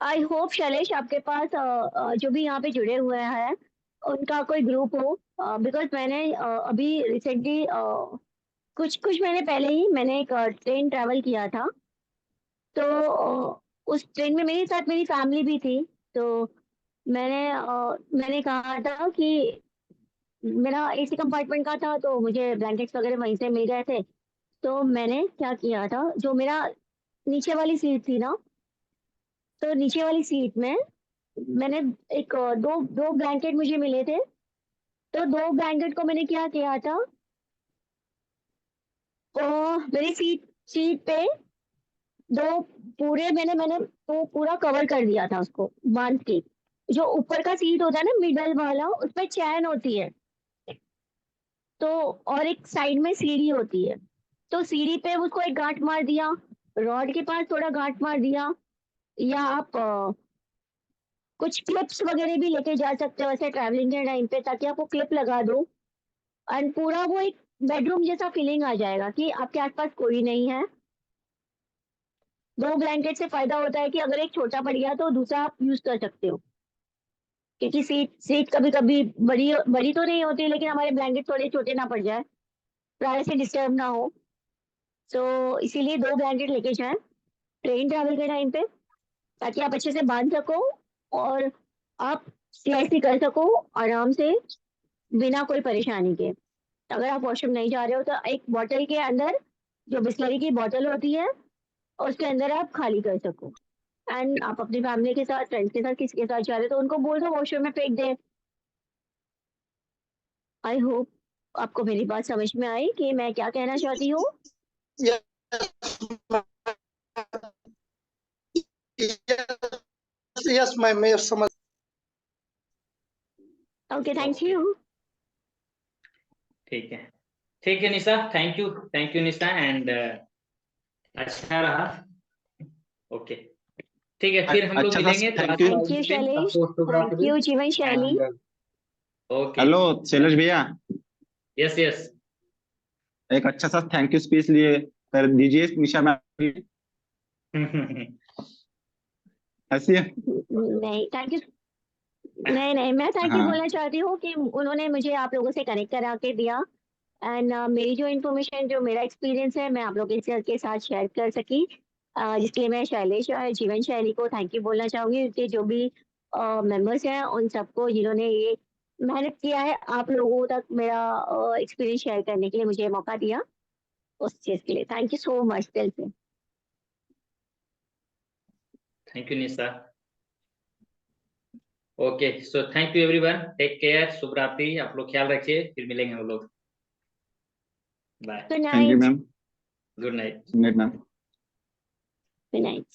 आई होप शैलेश आपके पास जो भी यहाँ पे जुड़े हुए हैं उनका कोई ग्रुप हो, बिकॉज मैंने अभी रिसेंटली कुछ कुछ महीने पहले ही मैंने एक ट्रेन ट्रैवल किया था। तो उस ट्रेन में मेरे साथ मेरी फैमिली भी थी। तो मैंने कहा था कि मेरा एसी कंपार्टमेंट का था, तो मुझे ब्लैंकेट्स वगैरह वहीं से मिल गए थे। तो मैंने क्या किया था, जो मेरा नीचे वाली सीट थी ना, तो नीचे वाली सीट में मैंने एक दो दो ब्लैंकेट मुझे मिले थे। तो दो ब्लैंकेट को मैंने क्या किया था, मेरी सीट सीट पे दो पूरे मैंने मैंने तो पूरा कवर कर दिया था उसको बांध के। जो ऊपर का सीट होता है ना, मिडल वाला, उसमें चैन होती है। तो और एक साइड में सीढ़ी होती है। तो सीढ़ी पे उसको एक गांठ मार दिया, रॉड के पास थोड़ा गांठ मार दिया। या आप कुछ क्लिप्स वगैरह भी लेके जा सकते हो ऐसे ट्रैवलिंग के टाइम पे, ताकि आपको क्लिप लगा दो। एंड पूरा वो एक बेडरूम जैसा फीलिंग आ जाएगा कि आपके आसपास कोई नहीं है। 2 ब्लैंकेट से फायदा होता है कि अगर एक छोटा पड़ गया तो दूसरा आप यूज कर सकते हो, क्योंकि सीट कभी कभी बड़ी बड़ी तो नहीं होती, लेकिन हमारे ब्लैंकेट थोड़े छोटे ना पड़ जाए, प्राइवेसी डिस्टर्ब ना हो। तो इसीलिए 2 ब्लैंकेट लेके जाएं ट्रेन ट्रैवल के टाइम पे, ताकि आप अच्छे से बांध सको और आप सियासी कर सको आराम से, बिना कोई परेशानी के। अगर आप वॉशरूम नहीं जा रहे हो तो एक बॉटल के अंदर जो बिस्लरी की बॉटल होती है उसके अंदर आप खाली कर सको। एंड आप अपनी फैमिली के साथ, फ्रेंड्स के साथ, किसी के साथ जा रहे हो तो उनको बोल दो वॉशरूम में फेंक दे। आई होप आपको मेरी बात समझ में आई कि मैं क्या कहना चाहती हूँ। यस मैम, मैं समझ। Okay, thank okay, you. ठीक है निशा, थैंक यू निशा, एंड अच्छा रहा। ओके, ठीक है, फिर हम लोग अच्छा सा मिलेंगे तो थैंक आज यू। का थैंक यू इस दिन शैलेश, आपको शुभ थैंक रात्रि। यू जीवन शैली। एंड ओके, हेलो शैलेश भैया, यस यस। एक अच्छा सा थैंक यू स्पीच लिए कर दीजिए निशा मैम। ऐसी है। नहीं थैंक यू, नहीं मैं थैंक यू हाँ बोलना चाहती हूँ कि उन्होंने मुझे आप लोगों से कनेक्ट करा के दिया। एंड मेरी जो इन्फॉर्मेशन, जो मेरा एक्सपीरियंस है, मैं आप लोगों के साथ शेयर कर सकी। जिसके लिए मैं शैलेश और जीवन शैली को थैंक यू बोलना चाहूंगी, उनके जो भी मेंबर्स हैं उन सबको जिन्होंने ये मेहनत किया है आप लोगों तक मेरा एक्सपीरियंस शेयर करने के लिए मुझे मौका दिया, उस चीज के लिए थैंक यू सो मच दिल से। Thank you Nisha. Okay, so thank you everyone, take care, शुभ रात्रि, आप लोग ख्याल रखिए, फिर मिलेंगे हम लोग। Bye, good thank you night. Ma'am. Good night. Good night. Good night.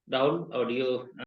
Rahul, audio